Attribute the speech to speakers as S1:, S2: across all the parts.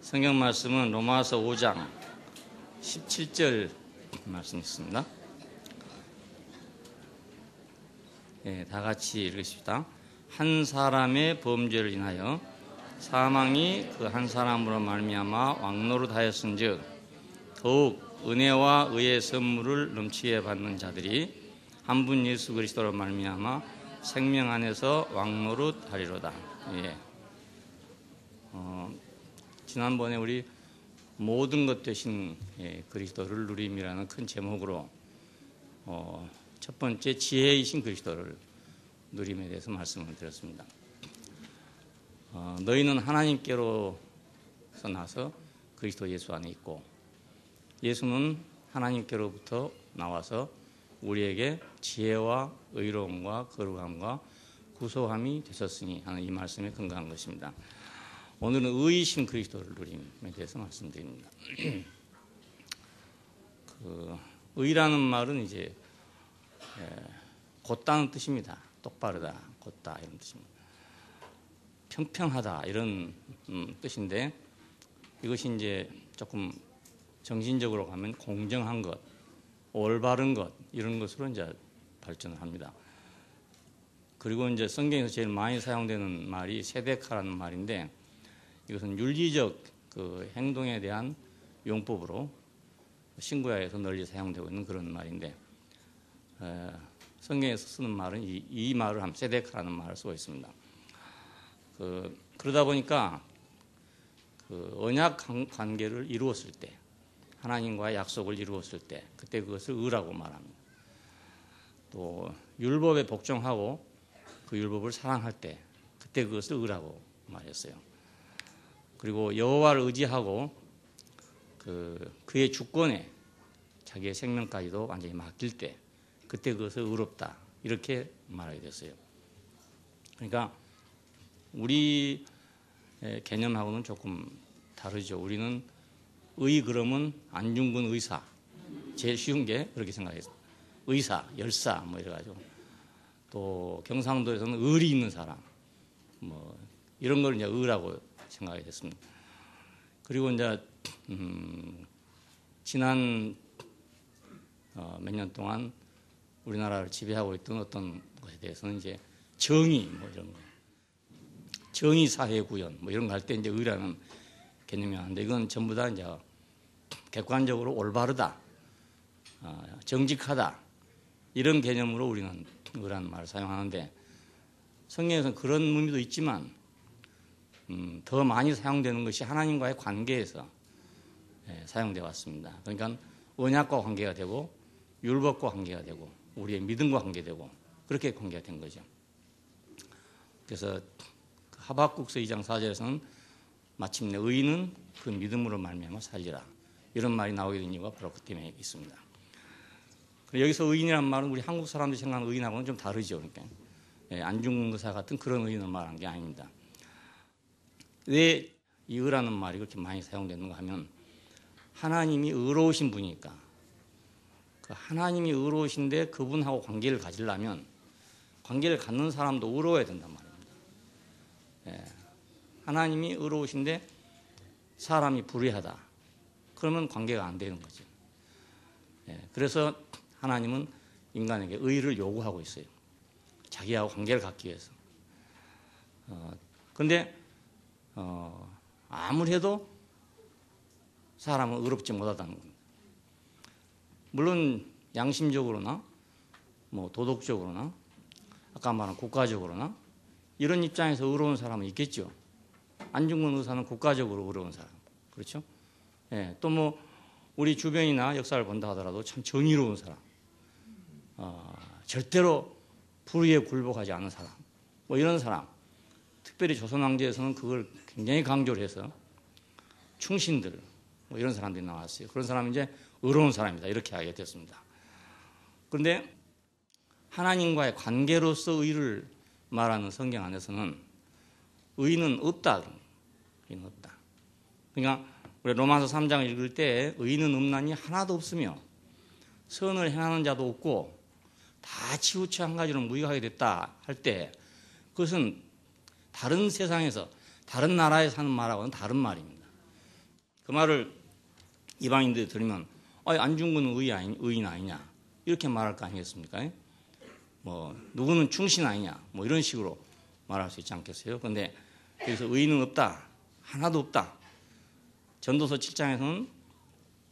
S1: 성경 말씀은 로마서 5장 17절 말씀 있습니다. 다 같이 읽으십시다. 한 사람의 범죄를 인하여 사망이 그 한 사람으로 말미암아 왕노릇하였은즉 더욱 은혜와 의의 선물을 넘치게 받는 자들이 한 분 예수 그리스도로 말미암아 생명 안에서 왕노릇하리로다. 지난번에 우리 모든 것 되신 그리스도를 누림이라는 큰 제목으로 첫 번째 지혜이신 그리스도를 누림에 대해서 말씀을 드렸습니다. 너희는 하나님께로서 나서 그리스도 예수 안에 있고 예수는 하나님께로부터 나와서 우리에게 지혜와 의로움과 거룩함과 구속함이 되셨으니 하는 이 말씀에 근거한 것입니다. 오늘은 의이신 그리스도를 누림에 대해서 말씀드립니다. 의라는 말은 이제 곧다는 뜻입니다. 똑바르다, 곧다 이런 뜻입니다. 평평하다 이런 뜻인데 이것이 이제 조금 정신적으로 가면 공정한 것, 올바른 것 이런 것으로 이제 발전을 합니다. 그리고 이제 성경에서 제일 많이 사용되는 말이 세데카라는 말인데 이것은 윤리적 그 행동에 대한 용법으로 신구약에서 널리 사용되고 있는 그런 말인데 성경에서 쓰는 말은 이 말을 하면 세데카라는 말을 쓰고 있습니다. 그러다 보니까 그 언약 관계를 이루었을 때 하나님과의 약속을 이루었을 때 그때 그것을 의라고 말합니다. 또 율법에 복종하고 그 율법을 사랑할 때 그때 그것을 의라고 말했어요. 그리고 여호와를 의지하고 그의 주권에 자기의 생명까지도 완전히 맡길 때 그때 그것을 의롭다 이렇게 말하게 됐어요. 그러니까 우리 개념하고는 조금 다르죠. 우리는 의 그러면 안중근 의사 제일 쉬운 게 그렇게 생각했어요. 의사, 열사 뭐 이래가지고 또 경상도에서는 의리 있는 사람 뭐 이런 걸 이제 의라고 생각이 됐습니다. 그리고 이제 지난 몇 년 동안 우리나라를 지배하고 있던 어떤 것에 대해서는 이제 정의 뭐 이런 거, 정의 사회 구현 뭐 이런 거 할 때 이제 의라는 개념이 나는데 이건 전부 다 이제 객관적으로 올바르다, 정직하다 이런 개념으로 우리는 의라는 말을 사용하는데 성경에서는 그런 의미도 있지만 더 많이 사용되는 것이 하나님과의 관계에서 사용되어 왔습니다. 그러니까 언약과 관계가 되고 율법과 관계가 되고 우리의 믿음과 관계되고 그렇게 관계가 된 거죠. 그래서 하박국서 2장 4절에서는 마침내 의인은 그 믿음으로 말미암아 살리라 이런 말이 나오게 된 이유가 바로 그 때문에 있습니다. 여기서 의인이라는 말은 우리 한국 사람들이 생각하는 의인하고는 좀 다르죠. 그러니까 안중근 의사 같은 그런 의인을 말하는 게 아닙니다. 왜 이 의라는 말이 그렇게 많이 사용되는가 하면 하나님이 의로우신 분이니까 그 하나님이 의로우신데 그분하고 관계를 가지려면 관계를 갖는 사람도 의로워야 된단 말입니다. 하나님이 의로우신데 사람이 불의하다 그러면 관계가 안 되는 거죠. 그래서 하나님은 인간에게 의를 요구하고 있어요. 자기하고 관계를 갖기 위해서. 그런데 아무리 해도 사람은 의롭지 못하다는 겁니다. 물론 양심적으로나 뭐 도덕적으로나 아까 말한 국가적으로나 이런 입장에서 의로운 사람은 있겠죠. 안중근 의사는 국가적으로 의로운 사람. 그렇죠? 또 뭐 우리 주변이나 역사를 본다 하더라도 참 정의로운 사람. 절대로 불의에 굴복하지 않은 사람. 뭐 이런 사람. 특별히 조선왕조에서는 그걸 굉장히 강조를 해서 충신들 뭐 이런 사람들이 나왔어요. 그런 사람은 이제 의로운 사람이다 이렇게 하게 됐습니다. 그런데 하나님과의 관계로서 의를 말하는 성경 안에서는 의는 없다. 의는 없다. 그러니까 우리 로마서 3장을 읽을 때 의는 없나니 하나도 없으며 선을 행하는 자도 없고 다 치우쳐 한 가지로 무익하게 됐다 할 때 그것은 다른 세상에서 다른 나라에 사는 말하고는 다른 말입니다. 그 말을 이방인들이 들으면 안중근은 의인 아니냐 이렇게 말할 거 아니겠습니까? 뭐 누구는 충신 아니냐 뭐 이런 식으로 말할 수 있지 않겠어요? 그런데 여기서 의인은 없다, 하나도 없다. 전도서 7장에서는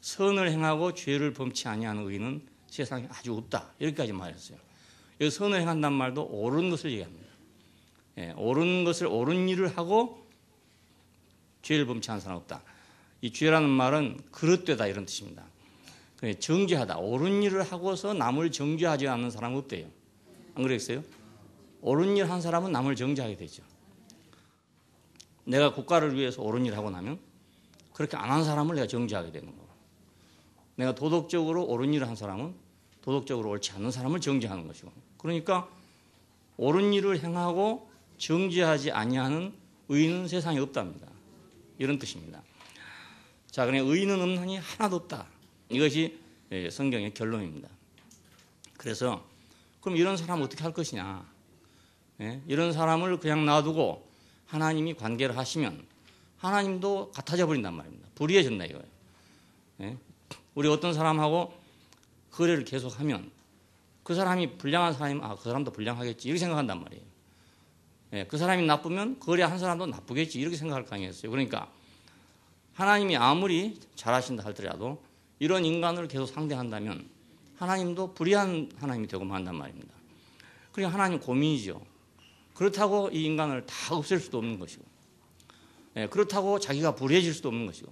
S1: 선을 행하고 죄를 범치 아니하는 의인은 세상에 아주 없다 이렇게까지 말했어요. 여기 선을 행한다는 말도 옳은 것을 얘기합니다. 옳은 것을 옳은 일을 하고 죄를 범치 않은 사람 없다. 이 죄라는 말은 그릇되다 이런 뜻입니다. 정죄하다, 옳은 일을 하고서 남을 정죄하지 않는 사람은 없대요. 안 그랬어요? 옳은 일 한 사람은 남을 정죄하게 되죠. 내가 국가를 위해서 옳은 일을 하고 나면 그렇게 안 한 사람을 내가 정죄하게 되는 거고, 내가 도덕적으로 옳은 일을 한 사람은 도덕적으로 옳지 않는 사람을 정죄하는 것이고, 그러니까 옳은 일을 행하고 정죄하지 아니하는 의인은 세상에 없답니다. 이런 뜻입니다. 자, 그러니 의인은 없나니 하나도 없다. 이것이 성경의 결론입니다. 그래서 그럼 이런 사람 어떻게 할 것이냐? 이런 사람을 그냥 놔두고 하나님이 관계를 하시면 하나님도 같아져 버린단 말입니다. 불의해졌나 이거예요. 우리 어떤 사람하고 거래를 계속하면 그 사람이 불량한 사람이면 그 사람도 불량하겠지 이렇게 생각한단 말이에요. 그 사람이 나쁘면 거래한 사람도 나쁘겠지 이렇게 생각할 거 아니겠어요. 그러니까 하나님이 아무리 잘하신다 할지라도 이런 인간을 계속 상대한다면 하나님도 불의한 하나님이 되고 만단 말입니다. 그러니까 하나님 고민이죠. 그렇다고 이 인간을 다 없앨 수도 없는 것이고, 그렇다고 자기가 불의해질 수도 없는 것이고,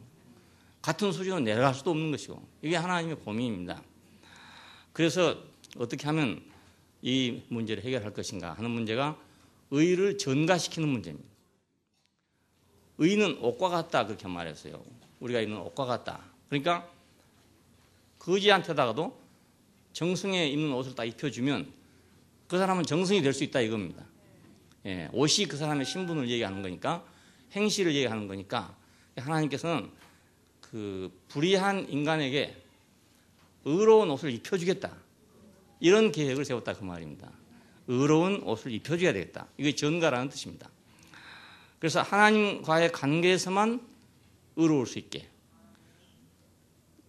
S1: 같은 수준으로 내려갈 수도 없는 것이고, 이게 하나님의 고민입니다. 그래서 어떻게 하면 이 문제를 해결할 것인가 하는 문제가 의를 전가시키는 문제입니다. 의는 옷과 같다 그렇게 말했어요. 우리가 있는 옷과 같다. 그러니까 거지한테다가도 정승에 입는 옷을 딱 입혀주면 그 사람은 정승이 될 수 있다 이겁니다. 옷이 그 사람의 신분을 얘기하는 거니까, 행실을 얘기하는 거니까 하나님께서는 그 불의한 인간에게 의로운 옷을 입혀주겠다 이런 계획을 세웠다 그 말입니다. 의로운 옷을 입혀줘야 되겠다. 이게 전가라는 뜻입니다. 그래서 하나님과의 관계에서만 의로울 수 있게,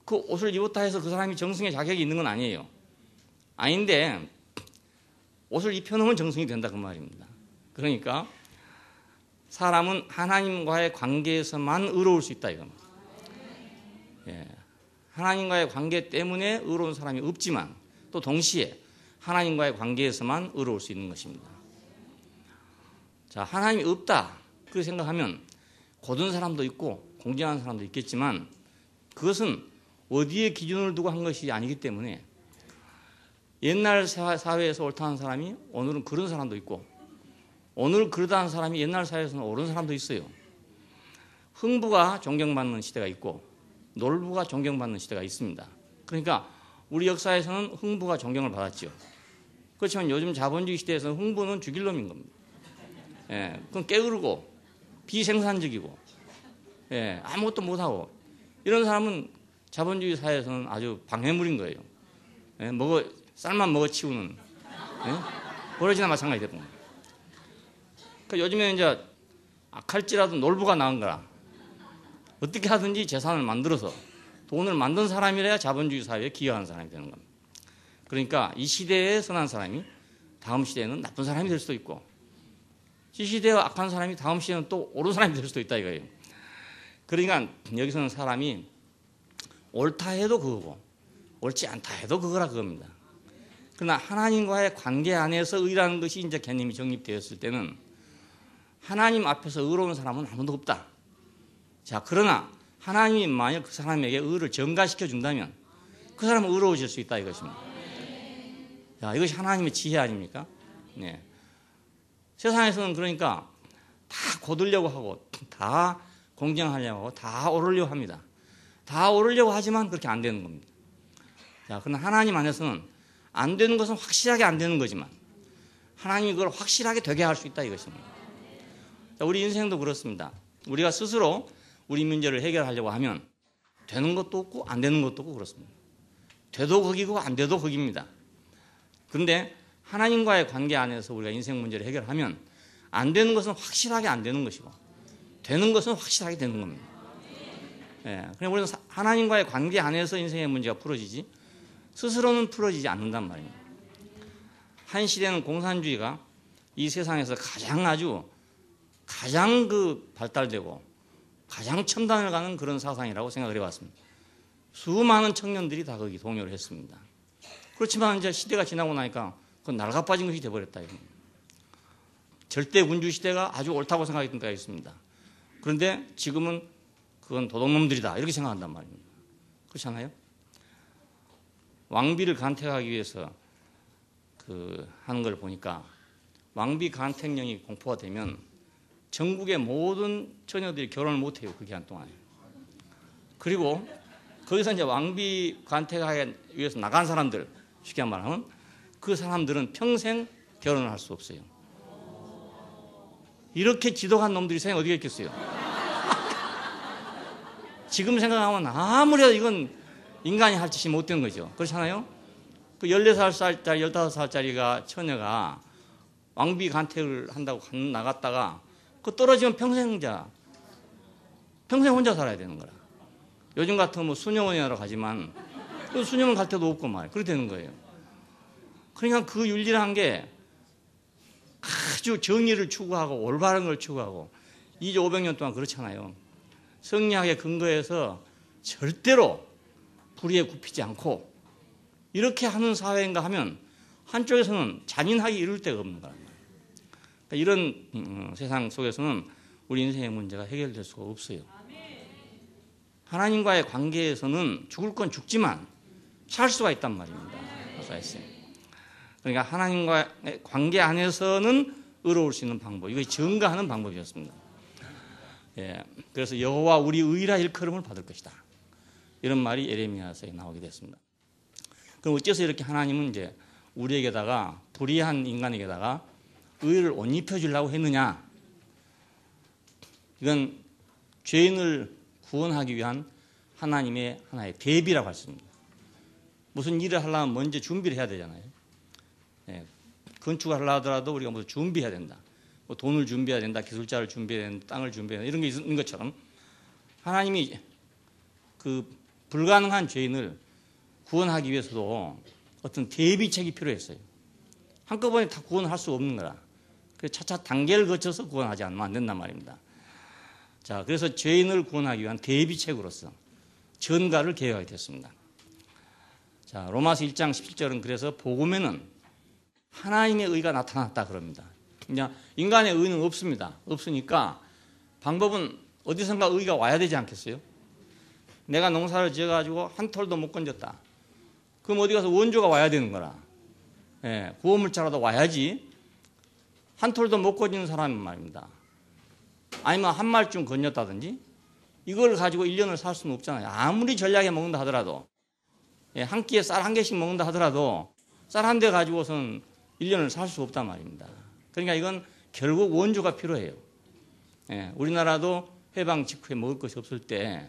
S1: 그 옷을 입었다 해서 그 사람이 정승의 자격이 있는 건 아니에요. 아닌데 옷을 입혀놓으면 정승이 된다 그 말입니다. 그러니까 사람은 하나님과의 관계에서만 의로울 수 있다 이겁니다. 하나님과의 관계 때문에 의로운 사람이 없지만 또 동시에 하나님과의 관계에서만 의로울 수 있는 것입니다. 자, 하나님이 없다 그렇게 생각하면 고든 사람도 있고 공정한 사람도 있겠지만 그것은 어디에 기준을 두고 한 것이 아니기 때문에 옛날 사회에서 옳다는 사람이 오늘은 그런 사람도 있고, 오늘 그러다는 사람이 옛날 사회에서는 옳은 사람도 있어요. 흥부가 존경받는 시대가 있고 놀부가 존경받는 시대가 있습니다. 그러니까 우리 역사에서는 흥부가 존경을 받았죠. 그렇지만 요즘 자본주의 시대에서는 흥부는 죽일 놈인 겁니다. 그건 게으르고 비생산적이고 아무것도 못하고 이런 사람은 자본주의 사회에서는 아주 방해물인 거예요. 쌀만 먹어 치우는 버러지나 마찬가지 되고. 그러니까 요즘에 이제 악할지라도 놀부가 나은 거라. 어떻게 하든지 재산을 만들어서 돈을 만든 사람이라야 자본주의 사회에 기여하는 사람이 되는 겁니다. 그러니까 이 시대에 선한 사람이 다음 시대에는 나쁜 사람이 될 수도 있고, 이 시대에 악한 사람이 다음 시대에는 또 옳은 사람이 될 수도 있다 이거예요. 그러니까 여기서는 사람이 옳다 해도 그거고 옳지 않다 해도 그거라 그겁니다. 그러나 하나님과의 관계 안에서 의라는 것이 이제 개념이 정립되었을 때는 하나님 앞에서 의로운 사람은 아무도 없다. 자, 그러나 하나님이 만약 그 사람에게 의를 전가시켜 준다면 그 사람은 의로워질 수 있다 이것입니다. 자, 이것이 하나님의 지혜 아닙니까? 네. 세상에서는 그러니까 다 거두려고 하고 다 공정하려고 하고 다 오르려고 합니다. 다 오르려고 하지만 그렇게 안 되는 겁니다. 자, 그러나 하나님 안에서는 안 되는 것은 확실하게 안 되는 거지만 하나님이 그걸 확실하게 되게 할 수 있다 이것입니다. 자, 우리 인생도 그렇습니다. 우리가 스스로 우리 문제를 해결하려고 하면 되는 것도 없고 안 되는 것도 없고 그렇습니다. 돼도 거기고 안 돼도 거기입니다. 그런데 하나님과의 관계 안에서 우리가 인생 문제를 해결하면 안 되는 것은 확실하게 안 되는 것이고 되는 것은 확실하게 되는 겁니다. 예, 그냥 우리는 하나님과의 관계 안에서 인생의 문제가 풀어지지 스스로는 풀어지지 않는단 말입니다. 한 시대는 공산주의가 이 세상에서 가장 발달되고 가장 첨단을 가는 그런 사상이라고 생각을 해왔습니다. 수많은 청년들이 다 거기 동요를 했습니다. 그렇지만 이제 시대가 지나고 나니까 그건 낡아빠진 것이 돼버렸다. 절대 군주 시대가 아주 옳다고 생각했던 때가 있습니다. 그런데 지금은 그건 도둑놈들이다 이렇게 생각한단 말입니다. 그렇잖아요? 왕비를 간택하기 위해서 하는 걸 보니까 왕비 간택령이 공포가 되면 전국의 모든 처녀들이 결혼을 못해요. 그 기간 동안에. 그리고 거기서 이제 왕비 간택하기 위해서 나간 사람들, 쉽게 말하면 그 사람들은 평생 결혼을 할 수 없어요. 이렇게 지독한 놈들이 세상에 어디가 있겠어요? 지금 생각하면 아무래도 이건 인간이 할 짓이 못된 거죠. 그렇잖아요? 그 14살짜리, 15살짜리가 처녀가 왕비 간택을 한다고 나갔다가 그 떨어지면 평생 혼자 살아야 되는 거라. 요즘 같으면 뭐 수녀원이라고 가지만 그 수녀원 갈 데도 없고 말이에요. 그렇게 되는 거예요. 그러니까 그 윤리라는 게 아주 정의를 추구하고 올바른 걸 추구하고 2500년 동안 그렇잖아요. 성리학에 근거해서 절대로 불의에 굽히지 않고 이렇게 하는 사회인가 하면 한쪽에서는 잔인하게 이룰 데가 없는 거란 말이에요. 그러니까 이런 세상 속에서는 우리 인생의 문제가 해결될 수가 없어요. 하나님과의 관계에서는 죽을 건 죽지만 살 수가 있단 말입니다. 그러니까 하나님과의 관계 안에서는 의로울 수 있는 방법, 이것이 증가하는 방법이었습니다. 예, 그래서 여호와 우리 의라 일컬음을 받을 것이다. 이런 말이 예레미야서에 나오게 됐습니다. 그럼 어째서 이렇게 하나님은 이제 우리에게다가 불의한 인간에게다가 의를 옷 입혀주려고 했느냐? 이건 죄인을 구원하기 위한 하나님의 하나의 대비라고 할 수 있습니다. 무슨 일을 하려면 먼저 준비를 해야 되잖아요. 예, 건축을 하려 하더라도 우리가 먼저 준비해야 된다. 뭐 돈을 준비해야 된다, 기술자를 준비해야 된다, 땅을 준비해야 된다, 이런 게 있는 것처럼 하나님이 그 불가능한 죄인을 구원하기 위해서도 어떤 대비책이 필요했어요. 한꺼번에 다 구원을 할 수 없는 거라. 그래서 차차 단계를 거쳐서 구원하지 않으면 안 된단 말입니다. 자, 그래서 죄인을 구원하기 위한 대비책으로서 전가를 계획하게 됐습니다. 자, 로마서 1장 17절은 그래서 복음에는 하나님의 의가 나타났다 그럽니다. 그냥 인간의 의는 없습니다. 없으니까 방법은 어디선가 의가 와야 되지 않겠어요? 내가 농사를 지어가지고 한 톨도 못 건졌다. 그럼 어디 가서 원조가 와야 되는 거라. 예, 구호물자라도 와야지. 한 톨도 못 건지는 사람은 말입니다. 아니면 한 말쯤 건졌다든지 이걸 가지고 1년을 살 수는 없잖아요. 아무리 전략에 먹는다 하더라도, 예, 한 끼에 쌀 한 개씩 먹는다 하더라도 쌀 한 대 가지고선 1년을 살 수 없단 말입니다. 그러니까 이건 결국 원조가 필요해요. 예, 우리나라도 해방 직후에 먹을 것이 없을 때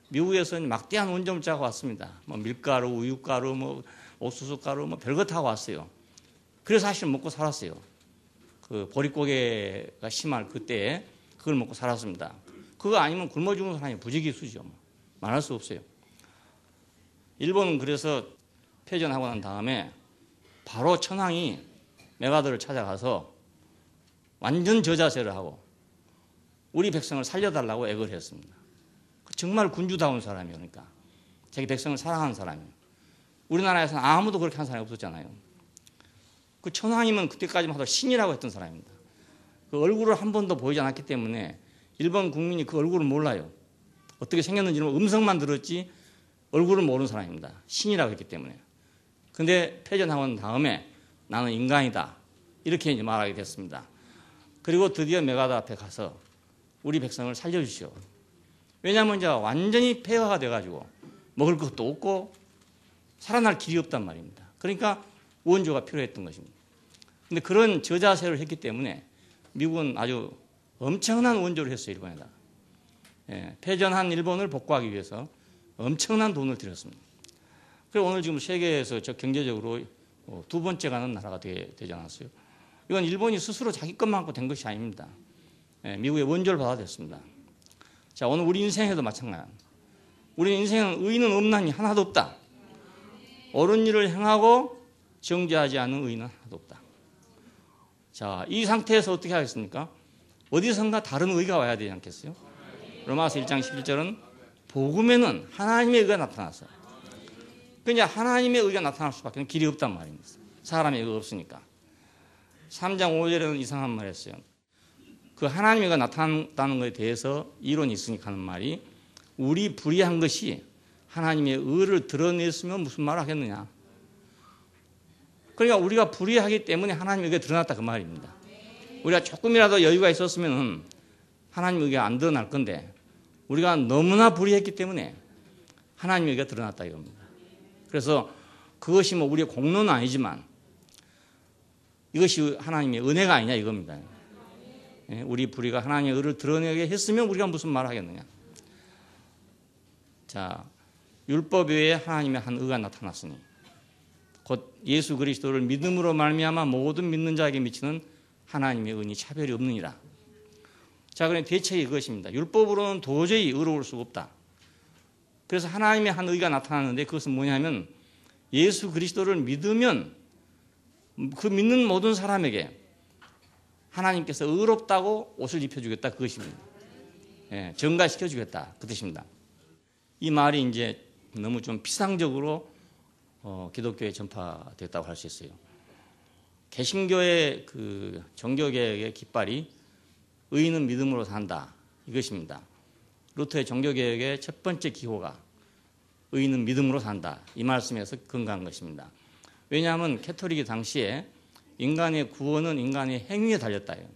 S1: 미국에서는 막대한 원조물자가 왔습니다. 뭐 밀가루, 우유가루, 뭐 옥수수가루, 뭐 별거 다 왔어요. 그래서 사실 먹고 살았어요. 그 보릿고개가 심할 그때에 그걸 먹고 살았습니다. 그거 아니면 굶어 죽는 사람이 부지기수죠. 말할 수 없어요. 일본은 그래서 패전하고 난 다음에 바로 천황이 메가더를 찾아가서 완전 저자세를 하고 우리 백성을 살려달라고 애걸 했습니다. 정말 군주다운 사람이에요. 그러니까 자기 백성을 사랑하는 사람이에요. 우리나라에서는 아무도 그렇게 한 사람이 없었잖아요. 그 천황이면 그때까지만 하도 신이라고 했던 사람입니다. 그 얼굴을 한 번도 보이지 않았기 때문에 일본 국민이 그 얼굴을 몰라요. 어떻게 생겼는지는 음성만 들었지 얼굴을 모르는 사람입니다. 신이라고 했기 때문에. 근데 패전하고 난 다음에 나는 인간이다. 이렇게 이제 말하게 됐습니다. 그리고 드디어 메가더 앞에 가서 우리 백성을 살려주시오. 왜냐하면 이제 완전히 폐허가 돼가지고 먹을 것도 없고 살아날 길이 없단 말입니다. 그러니까 원조가 필요했던 것입니다. 근데 그런 저자세를 했기 때문에 미국은 아주 엄청난 원조를 했어요. 일본에다. 예, 패전한 일본을 복구하기 위해서 엄청난 돈을 들였습니다. 그리고 오늘 지금 세계에서 경제적으로 두 번째 가는 나라가 되지 않았어요. 이건 일본이 스스로 자기 것만 갖고 된 것이 아닙니다. 예, 미국의 원조를 받아들였습니다. 자, 오늘 우리 인생에도 마찬가지입니다. 우리 인생은 의인은 없나니 하나도 없다. 옳은 일을 행하고 정죄하지 않는 의인은 하나도 없다. 자, 이 상태에서 어떻게 하겠습니까? 어디선가 다른 의가 와야 되지 않겠어요? 로마서 1장 11절은 복음에는 하나님의 의가 나타났어요. 그러니까 하나님의 의가 나타날 수밖에 길이 없단 말입니다. 사람의 의가 없으니까. 3장 5절에는 이상한 말을 했어요. 그 하나님의 의가 나타난다는 것에 대해서 이론이 있으니까 하는 말이 우리 불의한 것이 하나님의 의를 드러냈으면 무슨 말을 하겠느냐. 그러니까 우리가 불의하기 때문에 하나님의 의가 드러났다 그 말입니다. 우리가 조금이라도 여유가 있었으면 하나님의 의가 안 드러날 건데 우리가 너무나 불의했기 때문에 하나님의 의가 드러났다 이겁니다. 그래서 그것이 뭐 우리의 공로는 아니지만 이것이 하나님의 은혜가 아니냐 이겁니다. 우리 불의가 하나님의 의를 드러내게 했으면 우리가 무슨 말을 하겠느냐. 자, 율법 외에 하나님의 한 의가 나타났으니 곧 예수 그리스도를 믿음으로 말미암아 모든 믿는 자에게 미치는 하나님의 은이 차별이 없느니라. 자, 그럼 대책이 그것입니다. 율법으로는 도저히 의로울 수가 없다. 그래서 하나님의 한 의가 나타나는데 그것은 뭐냐면 예수 그리스도를 믿으면 그 믿는 모든 사람에게 하나님께서 의롭다고 옷을 입혀주겠다 그것입니다. 예, 정가시켜주겠다 그 뜻입니다. 이 말이 이제 너무 좀 피상적으로 기독교에 전파됐다고 할 수 있어요. 개신교의 그 종교개혁의 깃발이 의인은 믿음으로 산다 이것입니다. 루터의 종교개혁의 첫 번째 기호가 의인은 믿음으로 산다 이 말씀에서 근거한 것입니다. 왜냐하면 캐톨릭이 당시에 인간의 구원은 인간의 행위에 달렸다요.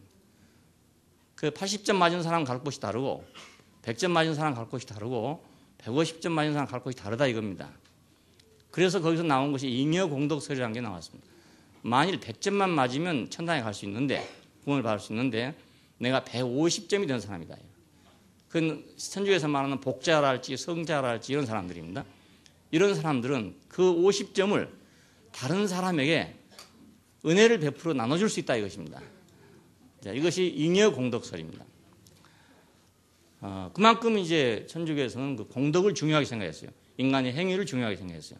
S1: 그 80점 맞은 사람 갈 곳이 다르고 100점 맞은 사람 갈 곳이 다르고 150점 맞은 사람 갈 곳이 다르다 이겁니다. 그래서 거기서 나온 것이 잉여공덕설이라는 게 나왔습니다. 만일 100점만 맞으면 천당에 갈 수 있는데 구원을 받을 수 있는데 내가 150점이 된 사람이다. 그건 천주에서 말하는 복자랄지 성자랄지 이런 사람들입니다. 이런 사람들은 그 50점을 다른 사람에게 은혜를 베풀어 나눠줄 수 있다 이것입니다. 자, 이것이 잉여공덕설입니다. 그만큼 이제 천주교에서는 그 공덕을 중요하게 생각했어요. 인간의 행위를 중요하게 생각했어요.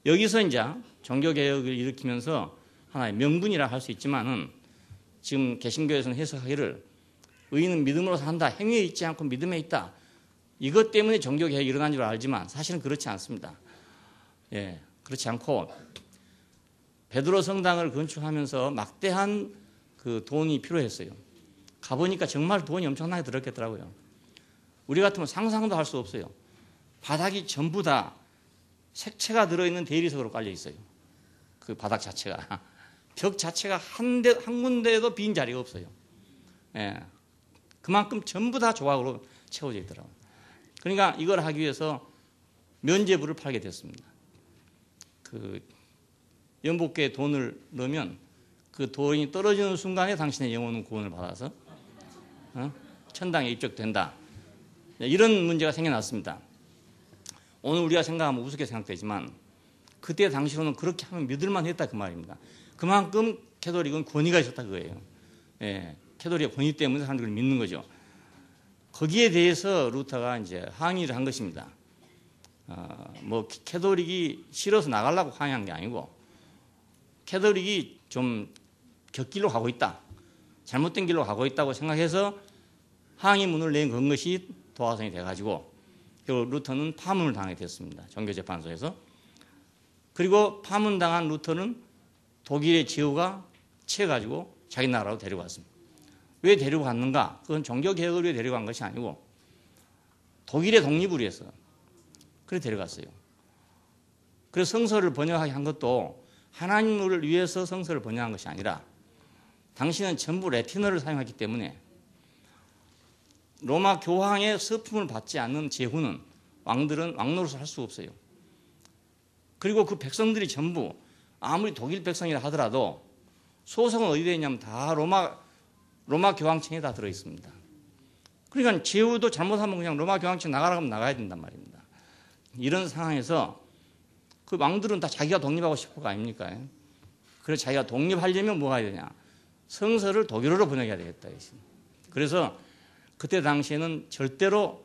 S1: 여기서 이제 종교개혁을 일으키면서 하나의 명분이라 할 수 있지만은 지금 개신교에서는 해석하기를 의인은 믿음으로 산다. 행위에 있지 않고 믿음에 있다. 이것 때문에 종교개혁이 일어난 줄 알지만 사실은 그렇지 않습니다. 예, 그렇지 않고 베드로 성당을 건축하면서 막대한 그 돈이 필요했어요. 가보니까 정말 돈이 엄청나게 들었겠더라고요. 우리 같으면 상상도 할 수 없어요. 바닥이 전부 다 색채가 들어있는 대리석으로 깔려 있어요. 그 바닥 자체가. 벽 자체가 한 군데에도 빈 자리가 없어요. 예. 그만큼 전부 다 조각으로 채워져 있더라고요. 그러니까 이걸 하기 위해서 면죄부를 팔게 됐습니다. 그 연복계에 돈을 넣으면 그 돈이 떨어지는 순간에 당신의 영혼은 구원을 받아서 천당에 입적된다. 이런 문제가 생겨났습니다. 오늘 우리가 생각하면 우습게 생각되지만 그때 당시로는 그렇게 하면 믿을만 했다 그 말입니다. 그만큼 캐톨릭은 권위가 있었다 그거예요. 예, 캐톨릭의 권위 때문에 사람들을 믿는 거죠. 거기에 대해서 루터가 이제 항의를 한 것입니다. 뭐 캐톨릭이 싫어서 나가려고 항의한 게 아니고 캐톨릭이 좀 곁길로 가고 있다. 잘못된 길로 가고 있다고 생각해서 항의문을 낸 것이 도화선이 돼가지고 결국 루터는 파문을 당하게 됐습니다. 종교재판소에서. 그리고 파문당한 루터는 독일의 제후가 채가지고 자기 나라로 데려갔습니다. 왜 데려갔는가? 그건 종교개혁을 위해 데려간 것이 아니고 독일의 독립을 위해서 그래 데려갔어요. 그래서 성서를 번역하게 한 것도 하나님을 위해서 성서를 번역한 것이 아니라 당시는 전부 라틴어를 사용했기 때문에 로마 교황의 서품을 받지 않는 제후는 왕들은 왕노릇을 할 수가 없어요. 그리고 그 백성들이 전부 아무리 독일 백성이라 하더라도 소속은 어디에 있냐면 다 로마 교황청에 다 들어있습니다. 그러니까 제후도 잘못하면 그냥 로마 교황청 나가라고 하면 나가야 된단 말입니다. 이런 상황에서 그 왕들은 다 자기가 독립하고 싶을 거 아닙니까? 그래서 자기가 독립하려면 뭐가 해야 되냐? 성서를 독일어로 번역해야 되겠다. 그래서 그때 당시에는 절대로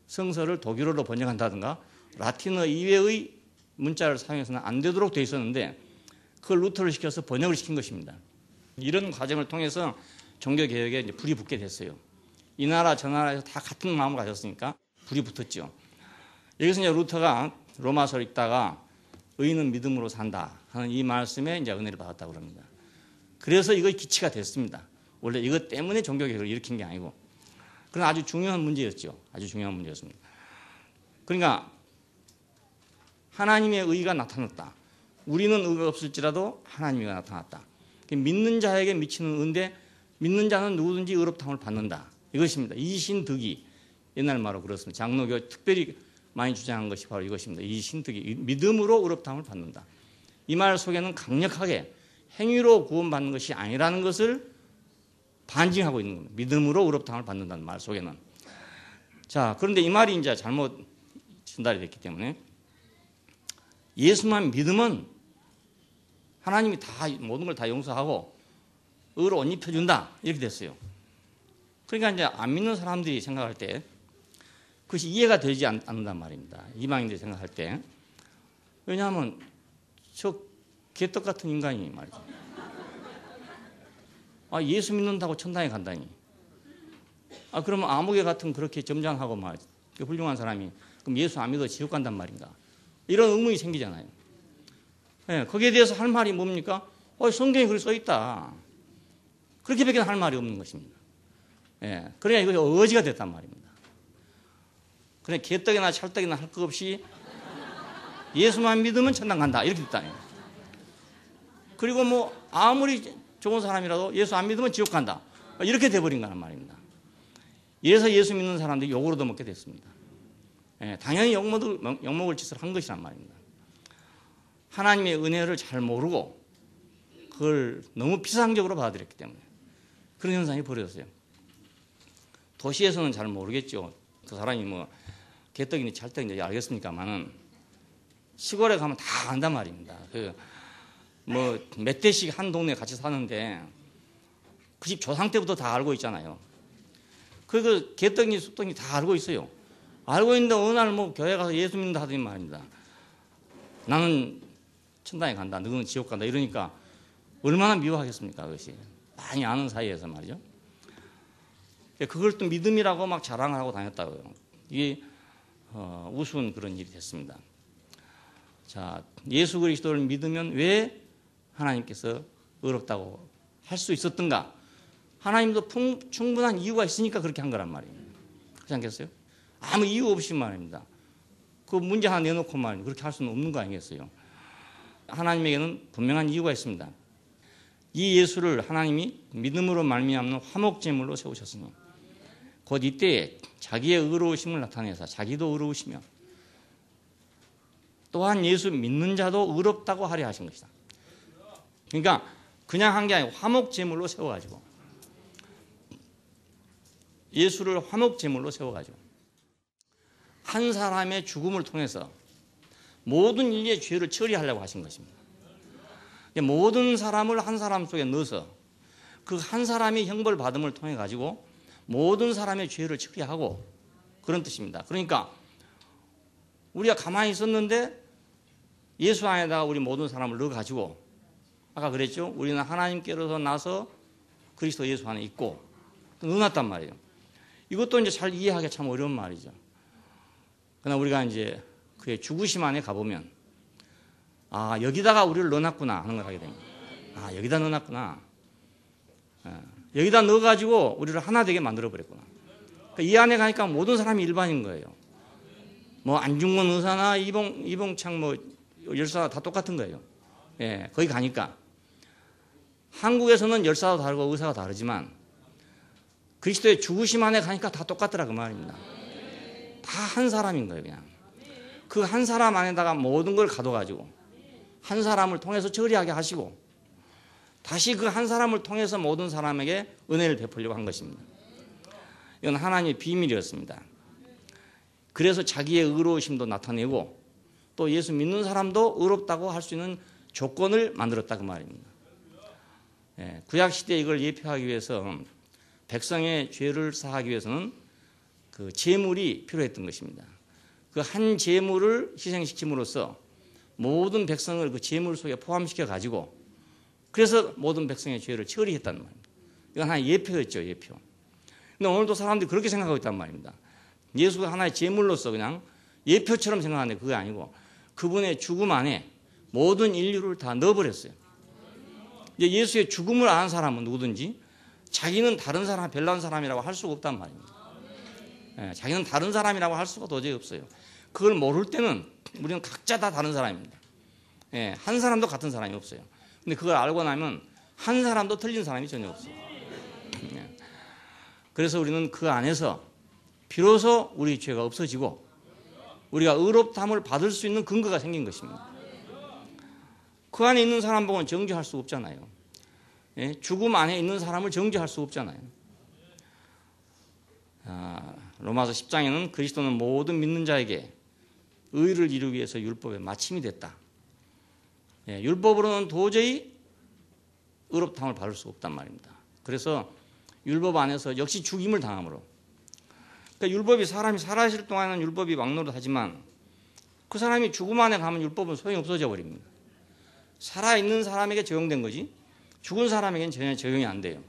S1: 성서를 독일어로 번역한다든가 라틴어 이외의 문자를 사용해서는 안 되도록 되어 있었는데 그걸 루터를 시켜서 번역을 시킨 것입니다. 이런 과정을 통해서 종교개혁에 이제 불이 붙게 됐어요. 이 나라 저 나라에서 다 같은 마음을 가졌으니까 불이 붙었죠. 여기서 이제 루터가 로마서를 읽다가 의인은 믿음으로 산다 하는 이 말씀에 이제 은혜를 받았다고 합니다. 그래서 이거 기치가 됐습니다. 원래 이것 때문에 종교개혁을 일으킨 게 아니고. 그런 아주 중요한 문제였죠. 아주 중요한 문제였습니다. 그러니까 하나님의 의가 나타났다. 우리는 의가 없을지라도 하나님의 의가 나타났다. 믿는 자에게 미치는 의인데 믿는 자는 누구든지 의롭다함을 받는다. 이것입니다. 이신득이 옛날 말로 그렇습니다. 장로교 특별히 많이 주장한 것이 바로 이것입니다. 이신득이 믿음으로 의롭다함을 받는다. 이 말 속에는 강력하게 행위로 구원받는 것이 아니라는 것을 반증하고 있는 겁니다. 믿음으로 의롭다함을 받는다는 말 속에는. 자, 그런데 이 말이 이제 잘못 전달이 됐기 때문에 예수만 믿으면 하나님이 다 모든 걸 다 용서하고 의로 옷 입혀준다 이렇게 됐어요. 그러니까 이제 안 믿는 사람들이 생각할 때 그것이 이해가 되지 않는단 말입니다. 이방인들이 생각할 때. 왜냐하면 저 개떡 같은 인간이 말이죠. 예수 믿는다고 천당에 간다니. 그러면 아무개 같은 그렇게 점잖하고 말이죠. 훌륭한 사람이 그럼 예수 안 믿어 지옥 간단 말인가. 이런 의문이 생기잖아요. 예, 거기에 대해서 할 말이 뭡니까? 성경에 그렇게 써 있다. 그렇게밖에 할 말이 없는 것입니다. 예, 그러니까 이것이 어지가 됐단 말입니다. 그냥 개떡이나 찰떡이나 할 것 없이 예수만 믿으면 천당 간다 이렇게 됐다는 거예요. 그리고 뭐 아무리 좋은 사람이라도 예수 안 믿으면 지옥 간다 이렇게 돼버린 거란 말입니다. 이래서 예수 믿는 사람들이 욕을 얻어먹게 됐습니다. 예, 당연히 욕먹을 짓을 한 것이란 말입니다. 하나님의 은혜를 잘 모르고 그걸 너무 피상적으로 받아들였기 때문에 그런 현상이 벌어졌어요. 도시에서는 잘 모르겠죠. 그 사람이 뭐 개떡이니 찰떡인지 알겠습니까만은 시골에 가면 다 안단 말입니다. 뭐 몇 대씩 한 동네에 같이 사는데 그 집 조상 때부터 다 알고 있잖아요. 그 개떡이 쑥떡이 다 알고 있어요. 알고 있는데 어느 날 뭐 교회 가서 예수 믿는다 하더니 말입니다. 나는 천당에 간다. 너는 지옥 간다. 이러니까 얼마나 미워하겠습니까? 그것이. 많이 아는 사이에서 말이죠. 그걸 또 믿음이라고 막 자랑을 하고 다녔다고요. 이게 우스운 그런 일이 됐습니다. 자, 예수 그리스도를 믿으면 왜 하나님께서 의롭다고 할 수 있었던가? 하나님도 충분한 이유가 있으니까 그렇게 한 거란 말이에요. 그렇지 않겠어요? 아무 이유 없이 말입니다. 그 문제 하나 내놓고 말입니다. 그렇게 할 수는 없는 거 아니겠어요? 하나님에게는 분명한 이유가 있습니다. 이 예수를 하나님이 믿음으로 말미암는 화목제물로 세우셨으니 곧 이때에 자기의 의로우심을 나타내사 자기도 의로우시며 또한 예수 믿는 자도 의롭다고 하려 하신 것이다. 그러니까 그냥 한 게 아니고 화목제물로 세워가지고 예수를 화목제물로 세워가지고 한 사람의 죽음을 통해서 모든 인류의 죄를 처리하려고 하신 것입니다. 모든 사람을 한 사람 속에 넣어서 그 한 사람이 형벌 받음을 통해 가지고 모든 사람의 죄를 처리하고 그런 뜻입니다. 그러니까 우리가 가만히 있었는데 예수 안에다가 우리 모든 사람을 넣어 가지고 아까 그랬죠. 우리는 하나님께로서 나서 그리스도 예수 안에 있고 넣어놨단 말이에요. 이것도 이제 잘 이해하기 참 어려운 말이죠. 그러나 우리가 이제 그의 죽으심 안에 가보면 여기다가 우리를 넣어놨구나 하는 걸 하게 됩니다. 여기다 넣어놨구나. 여기다 넣어가지고 우리를 하나 되게 만들어버렸구나. 그러니까 이 안에 가니까 모든 사람이 일반인 거예요. 뭐 안중근 의사나 이봉창 뭐 열사 다 똑같은 거예요. 예, 거기 가니까. 한국에서는 열사도 다르고 의사가 다르지만 그리스도의 죽으심 안에 가니까 다 똑같더라 그 말입니다. 다 한 사람인 거예요 그냥. 그 한 사람 안에다가 모든 걸 가둬가지고 한 사람을 통해서 처리하게 하시고 다시 그 한 사람을 통해서 모든 사람에게 은혜를 베풀려고 한 것입니다. 이건 하나님의 비밀이었습니다. 그래서 자기의 의로우심도 나타내고 또 예수 믿는 사람도 의롭다고 할 수 있는 조건을 만들었다 그 말입니다. 구약시대에 이걸 예표하기 위해서 백성의 죄를 사하기 위해서는 그 제물이 필요했던 것입니다. 그 한 제물을 희생시킴으로써 모든 백성을 그 제물 속에 포함시켜 가지고 그래서 모든 백성의 죄를 처리했다는 말입니다. 이건 하나의 예표였죠, 예표. 근데 오늘도 사람들이 그렇게 생각하고 있단 말입니다. 예수가 하나의 제물로서 그냥 예표처럼 생각하는데 그게 아니고 그분의 죽음 안에 모든 인류를 다 넣어버렸어요. 이제 예수의 죽음을 아는 사람은 누구든지 자기는 다른 사람, 별난 사람이라고 할 수가 없단 말입니다. 예, 자기는 다른 사람이라고 할 수가 도저히 없어요. 그걸 모를 때는 우리는 각자 다 다른 사람입니다. 예, 한 사람도 같은 사람이 없어요. 근데 그걸 알고 나면 한 사람도 틀린 사람이 전혀 없어요. 예. 그래서 우리는 그 안에서 비로소 우리 죄가 없어지고 우리가 의롭다함을 받을 수 있는 근거가 생긴 것입니다. 그 안에 있는 사람 보고는 정죄할 수 없잖아요. 예? 죽음 안에 있는 사람을 정죄할 수 없잖아요. 로마서 10장에는 그리스도는 모든 믿는 자에게 의를 이루기 위해서 율법의 마침이 됐다. 예, 율법으로는 도저히 의롭다함을 받을 수 없단 말입니다. 그래서 율법 안에서 역시 죽임을 당함으로 그러니까 율법이 사람이 살아있을 동안은 율법이 막노릇하지만 그 사람이 죽음 안에 가면 율법은 소용이 없어져 버립니다. 살아있는 사람에게 적용된 거지 죽은 사람에게는 전혀 적용이 안 돼요.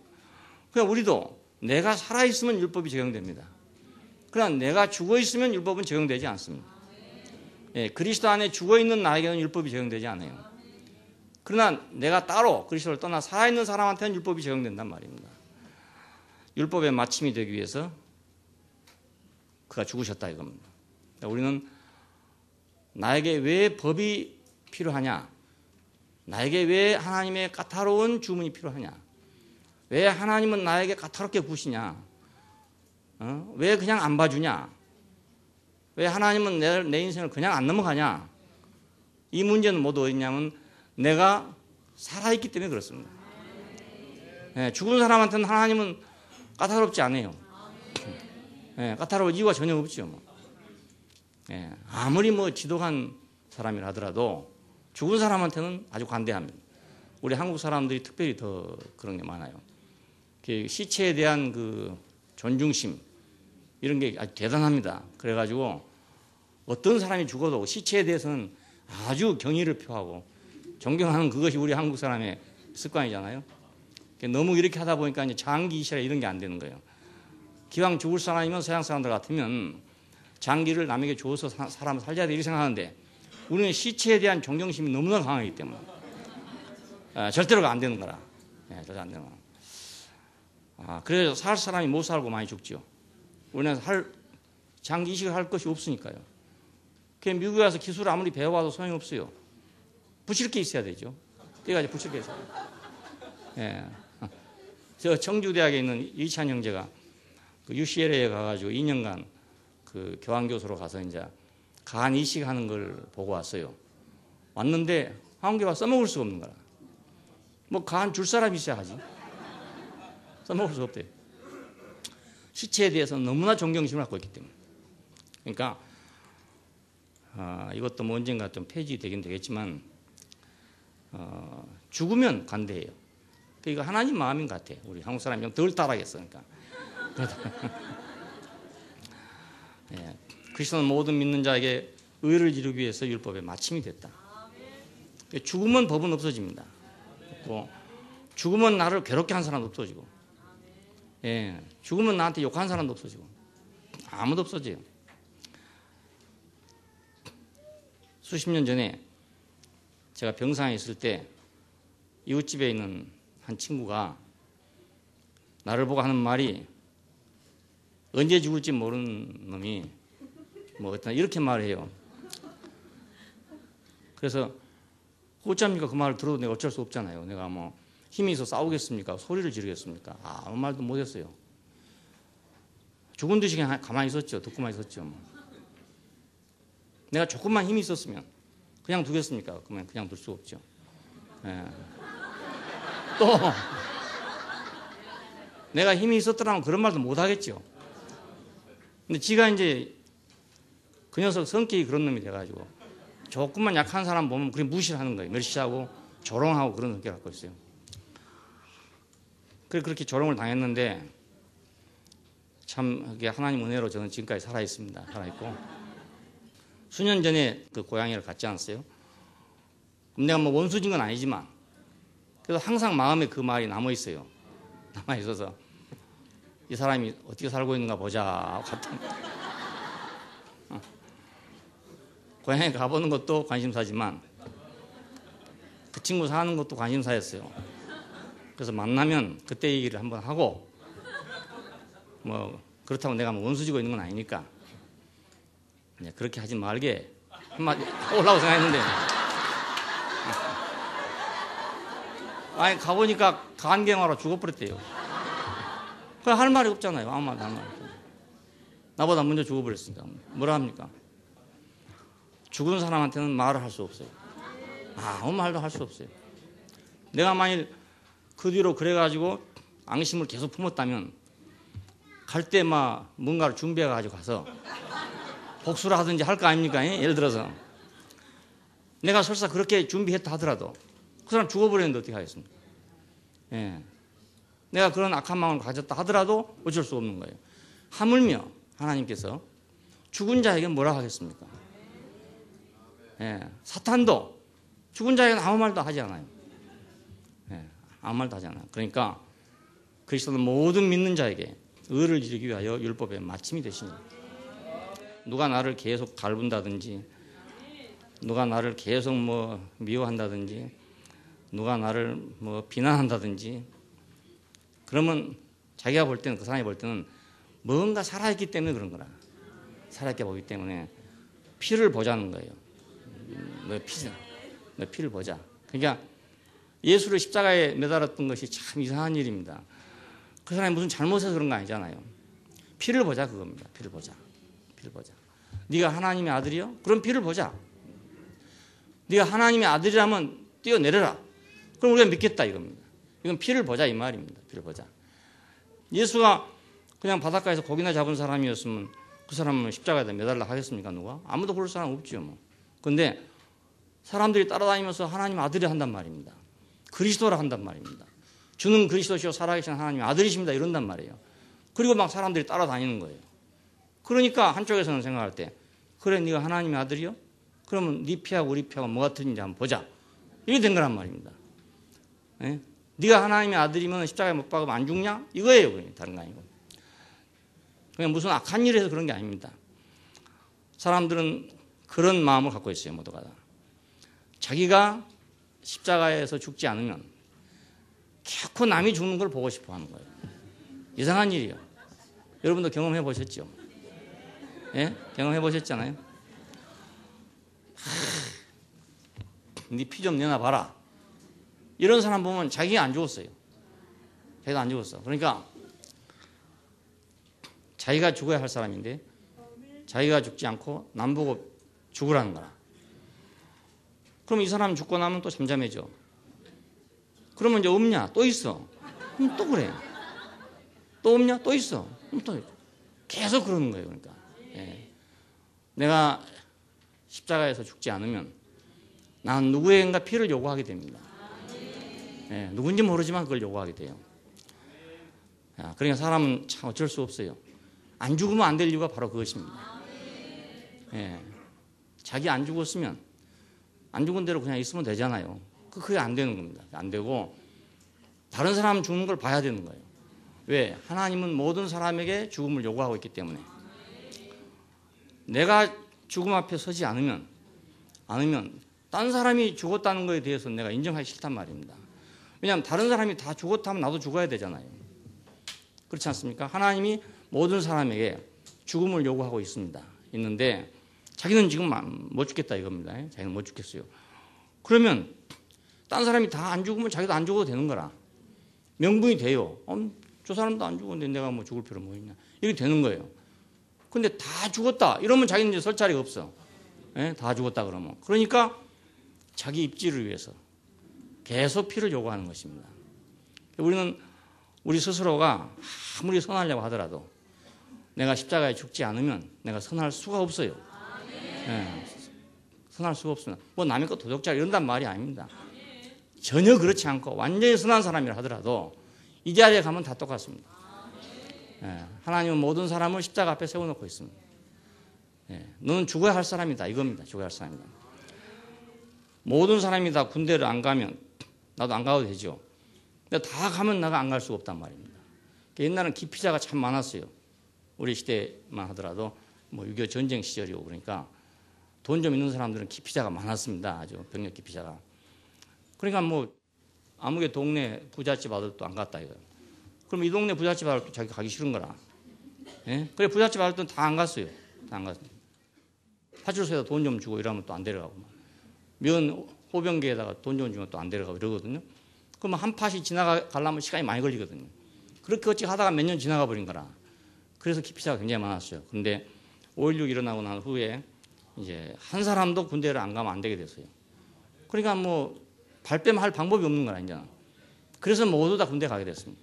S1: 그러니까 우리도 내가 살아있으면 율법이 적용됩니다. 그러나 내가 죽어있으면 율법은 적용되지 않습니다. 예, 그리스도 안에 죽어있는 나에게는 율법이 적용되지 않아요. 그러나 내가 따로 그리스도를 떠나 살아있는 사람한테는 율법이 적용된단 말입니다. 율법의 마침이 되기 위해서 그가 죽으셨다 이겁니다. 그러니까 우리는 나에게 왜 법이 필요하냐? 나에게 왜 하나님의 까다로운 주문이 필요하냐? 왜 하나님은 나에게 까다롭게 구시냐? 왜 그냥 안 봐주냐? 왜 하나님은 내 인생을 그냥 안 넘어가냐? 이 문제는 모두 어디냐면 내가 살아있기 때문에 그렇습니다. 예, 죽은 사람한테는 하나님은 까다롭지 않아요. 예, 까다로울 이유가 전혀 없죠. 뭐. 예, 아무리 뭐 지독한 사람이라 하더라도 죽은 사람한테는 아주 관대합니다. 우리 한국 사람들이 특별히 더 그런 게 많아요. 시체에 대한 그 존중심 이런 게 아주 대단합니다. 그래가지고 어떤 사람이 죽어도 시체에 대해서는 아주 경의를 표하고 존경하는 그것이 우리 한국 사람의 습관이잖아요. 너무 이렇게 하다 보니까 이제 장기 이시라 이런 게 안 되는 거예요. 기왕 죽을 사람이면 서양 사람들 같으면 장기를 남에게 줘서 사람을 살려야 돼 이렇게 생각하는데 우리는 시체에 대한 존경심이 너무나 강하기 때문에 절대로가 안 되는 거라. 절대 안 되는 거라. 그래서 살 사람이 못 살고 많이 죽죠. 우리는 장기 이식을 할 것이 없으니까요. 미국에 와서 기술을 아무리 배워봐도 소용이 없어요. 붙일 게 있어야 되죠. 그래가지고 붙일 게 있어요. 예. 저 청주대학에 있는 이찬 형제가 그 UCLA에 가가지고 2년간 그 교환교수로 가서 이제 간 이식하는 걸 보고 왔어요. 왔는데 한국에 와서 써먹을 수가 없는 거라. 뭐 간 줄 사람이 있어야 하지. 써먹을 수가 없대요. 시체에 대해서는 너무나 존경심을 갖고 있기 때문에. 그러니까 이것도 뭐 언젠가 좀 폐지되긴 되겠지만 죽으면 관대해요. 이거 하나님 마음인 것 같아. 우리 한국 사람이 좀 덜 따라하겠어. 그러니까. 예, 그리스도는 모든 믿는 자에게 의를 이루기 위해서 율법의 마침이 됐다. 죽으면 법은 없어집니다. 또 죽으면 나를 괴롭게 한 사람도 없어지고, 예, 죽으면 나한테 욕한 사람도 없어지고, 아무도 없어져요. 수십 년 전에 제가 병상에 있을 때 이웃집에 있는 한 친구가 나를 보고 하는 말이 언제 죽을지 모르는 놈이 뭐 이렇게 말해요. 그래서 어쩝니까? 그 말을 들어도 내가 어쩔 수 없잖아요. 내가 뭐 힘이 있어 싸우겠습니까? 소리를 지르겠습니까? 아무 말도 못했어요. 죽은 듯이 그냥 가만히 있었죠. 듣고만 있었죠. 뭐. 내가 조금만 힘이 있었으면 그냥 두겠습니까? 그러면 그냥 둘 수 없죠. 예. 또 내가 힘이 있었더라면 그런 말도 못 하겠죠. 근데 지가 이제 그 녀석 성격이 그런 놈이 돼가지고 조금만 약한 사람 보면 그렇게 무시를 하는 거예요. 멸시하고 조롱하고 그런 성격을 갖고 있어요. 그래 그렇게 조롱을 당했는데 참 이게 하나님 은혜로 저는 지금까지 살아 있습니다. 살아 있고 수년 전에 그 고양이를 갖지 않았어요. 내가 뭐 원수진 건 아니지만 그래도 항상 마음에 그 말이 남아 있어요. 남아 있어서 이 사람이 어떻게 살고 있는가 보자. 고향에 가보는 것도 관심사지만 그 친구 사는 것도 관심사였어요. 그래서 만나면 그때 얘기를 한번 하고 뭐 그렇다고 내가 뭐 원수지고 있는 건 아니니까 그렇게 하지 말게 한마디 하려고 생각했는데 아니 가보니까 간경화로 죽어버렸대요. 그 할 말이 없잖아요. 아무 말도 할 말이 없잖아요. 나보다 먼저 죽어버렸으니까 뭐라 합니까? 죽은 사람한테는 말을 할 수 없어요. 아무 말도 할 수 없어요. 내가 만일 그 뒤로 그래가지고 앙심을 계속 품었다면 갈 때 막 뭔가를 준비해가지고 가서 복수를 하든지 할 거 아닙니까? 예를 들어서 내가 설사 그렇게 준비했다 하더라도 그 사람 죽어버렸는데 어떻게 하겠습니까? 예. 내가 그런 악한 마음을 가졌다 하더라도 어쩔 수 없는 거예요. 하물며 하나님께서 죽은 자에게 뭐라 하겠습니까? 예. 사탄도 죽은 자에게는 아무 말도 하지 않아요. 예. 아무 말도 하지 않아요. 그러니까 그리스도는 모든 믿는 자에게 의를 이루기 위하여 율법의 마침이 되시니 누가 나를 계속 갈군다든지 누가 나를 계속 뭐 미워한다든지 누가 나를 뭐 비난한다든지 그러면 자기가 볼 때는 그 사람이 볼 때는 뭔가 살아있기 때문에 그런 거라. 살아있게 보기 때문에 피를 보자는 거예요. 너 피를 보자. 그러니까 예수를 십자가에 매달았던 것이 참 이상한 일입니다. 그 사람이 무슨 잘못해서 그런 거 아니잖아요. 피를 보자 그겁니다. 피를 보자. 피를 보자. 네가 하나님의 아들이요? 그럼 피를 보자. 네가 하나님의 아들이라면 뛰어내려라. 그럼 우리가 믿겠다 이겁니다. 이건 피를 보자 이 말입니다. 피를 보자. 예수가 그냥 바닷가에서 고기나 잡은 사람이었으면 그 사람은 십자가에다 매달라 하겠습니까? 누가? 아무도 그럴 사람 없죠. 뭐. 그런데 사람들이 따라다니면서 하나님 아들이 한단 말입니다. 그리스도라 한단 말입니다. 주는 그리스도시요 살아계신 하나님의 아들이십니다. 이런단 말이에요. 그리고 막 사람들이 따라다니는 거예요. 그러니까 한쪽에서는 생각할 때 그래 네가 하나님의 아들이요? 그러면 네 피하고 우리 피하고 뭐가 틀린지 한번 보자. 이게 된 거란 말입니다. 예? 네가 하나님의 아들이면 십자가에 못 박으면 안 죽냐? 이거예요. 그냥 다른 거 아니고. 그냥 무슨 악한 일을 해서 그런 게 아닙니다. 사람들은 그런 마음을 갖고 있어요. 모두가 다. 자기가 십자가에서 죽지 않으면 결코 남이 죽는 걸 보고 싶어 하는 거예요. 이상한 일이에요. 여러분도 경험해 보셨죠? 예? 경험해 보셨잖아요? 네 피 좀 내놔 봐라. 이런 사람 보면 자기가 안 죽었어요. 자기가 안 죽었어. 그러니까 자기가 죽어야 할 사람인데 자기가 죽지 않고 남 보고 죽으라는 거라. 그럼 이 사람 죽고 나면 또 잠잠해져. 그러면 이제 없냐? 또 있어. 그럼 또 그래. 또 없냐? 또 있어. 그럼 또 계속 그러는 거예요. 그러니까 예. 내가 십자가에서 죽지 않으면 난 누구에겐가 피를 요구하게 됩니다. 예. 누군지 모르지만 그걸 요구하게 돼요. 그러니까 사람은 참 어쩔 수 없어요. 안 죽으면 안 될 이유가 바로 그것입니다. 예. 자기 안 죽었으면 안 죽은 대로 그냥 있으면 되잖아요. 그게 안 되는 겁니다. 안 되고 다른 사람 죽는 걸 봐야 되는 거예요. 왜? 하나님은 모든 사람에게 죽음을 요구하고 있기 때문에 내가 죽음 앞에 서지 않으면 딴 사람이 죽었다는 것에 대해서 내가 인정하기 싫단 말입니다. 왜냐하면 다른 사람이 다 죽었다면 나도 죽어야 되잖아요. 그렇지 않습니까? 하나님이 모든 사람에게 죽음을 요구하고 있는데 자기는 지금 못 죽겠다 이겁니다. 자기는 못 죽겠어요. 그러면 딴 사람이 다 안 죽으면 자기도 안 죽어도 되는 거라. 명분이 돼요. 저 사람도 안 죽었는데 내가 뭐 죽을 필요 뭐 있냐. 이렇게 되는 거예요. 근데 다 죽었다. 이러면 자기는 이제 설 자리가 없어. 예? 다 죽었다 그러면. 그러니까 자기 입지를 위해서 계속 피를 요구하는 것입니다. 우리는 우리 스스로가 아무리 선하려고 하더라도 내가 십자가에 죽지 않으면 내가 선할 수가 없어요. 예. 선할 수가 없습니다. 뭐 남의 것 도둑질 이런단 말이 아닙니다. 전혀 그렇지 않고 완전히 선한 사람이라 하더라도 이 자리에 가면 다 똑같습니다. 하나님은 모든 사람을 십자가 앞에 세워놓고 있습니다. 너는 죽어야 할 사람이다 이겁니다. 죽어야 할 사람이다. 모든 사람이 다 군대를 안 가면 나도 안 가도 되죠. 근데 다 가면 내가 안 갈 수가 없단 말입니다. 옛날에는 기피자가 참 많았어요. 우리 시대만 하더라도 뭐 6.25 전쟁 시절이고 그러니까 돈 좀 있는 사람들은 기피자가 많았습니다. 아주 병력 기피자가. 그러니까 뭐 아무개 동네 부잣집 아들도 안 갔다 이거예요. 그럼 이 동네 부잣집 아들도 자기 가기 싫은 거라. 그래 부잣집 아들도 다 안 갔어요. 다 안 갔어요. 파출소에다 돈 좀 주고 이러면 또 안 데려가고 면 호병기에다가 돈 좀 주면 또 안 데려가고 이러거든요. 그러면 한 팥이 지나가려면 시간이 많이 걸리거든요. 그렇게 어찌 하다가 몇 년 지나가 버린 거라. 그래서 기피자가 굉장히 많았어요. 그런데 5.16 일어나고 난 후에 이제 한 사람도 군대를 안 가면 안 되게 됐어요. 그러니까 뭐 발뺌할 방법이 없는 거라 이제. 그래서 모두 다 군대 가게 됐습니다.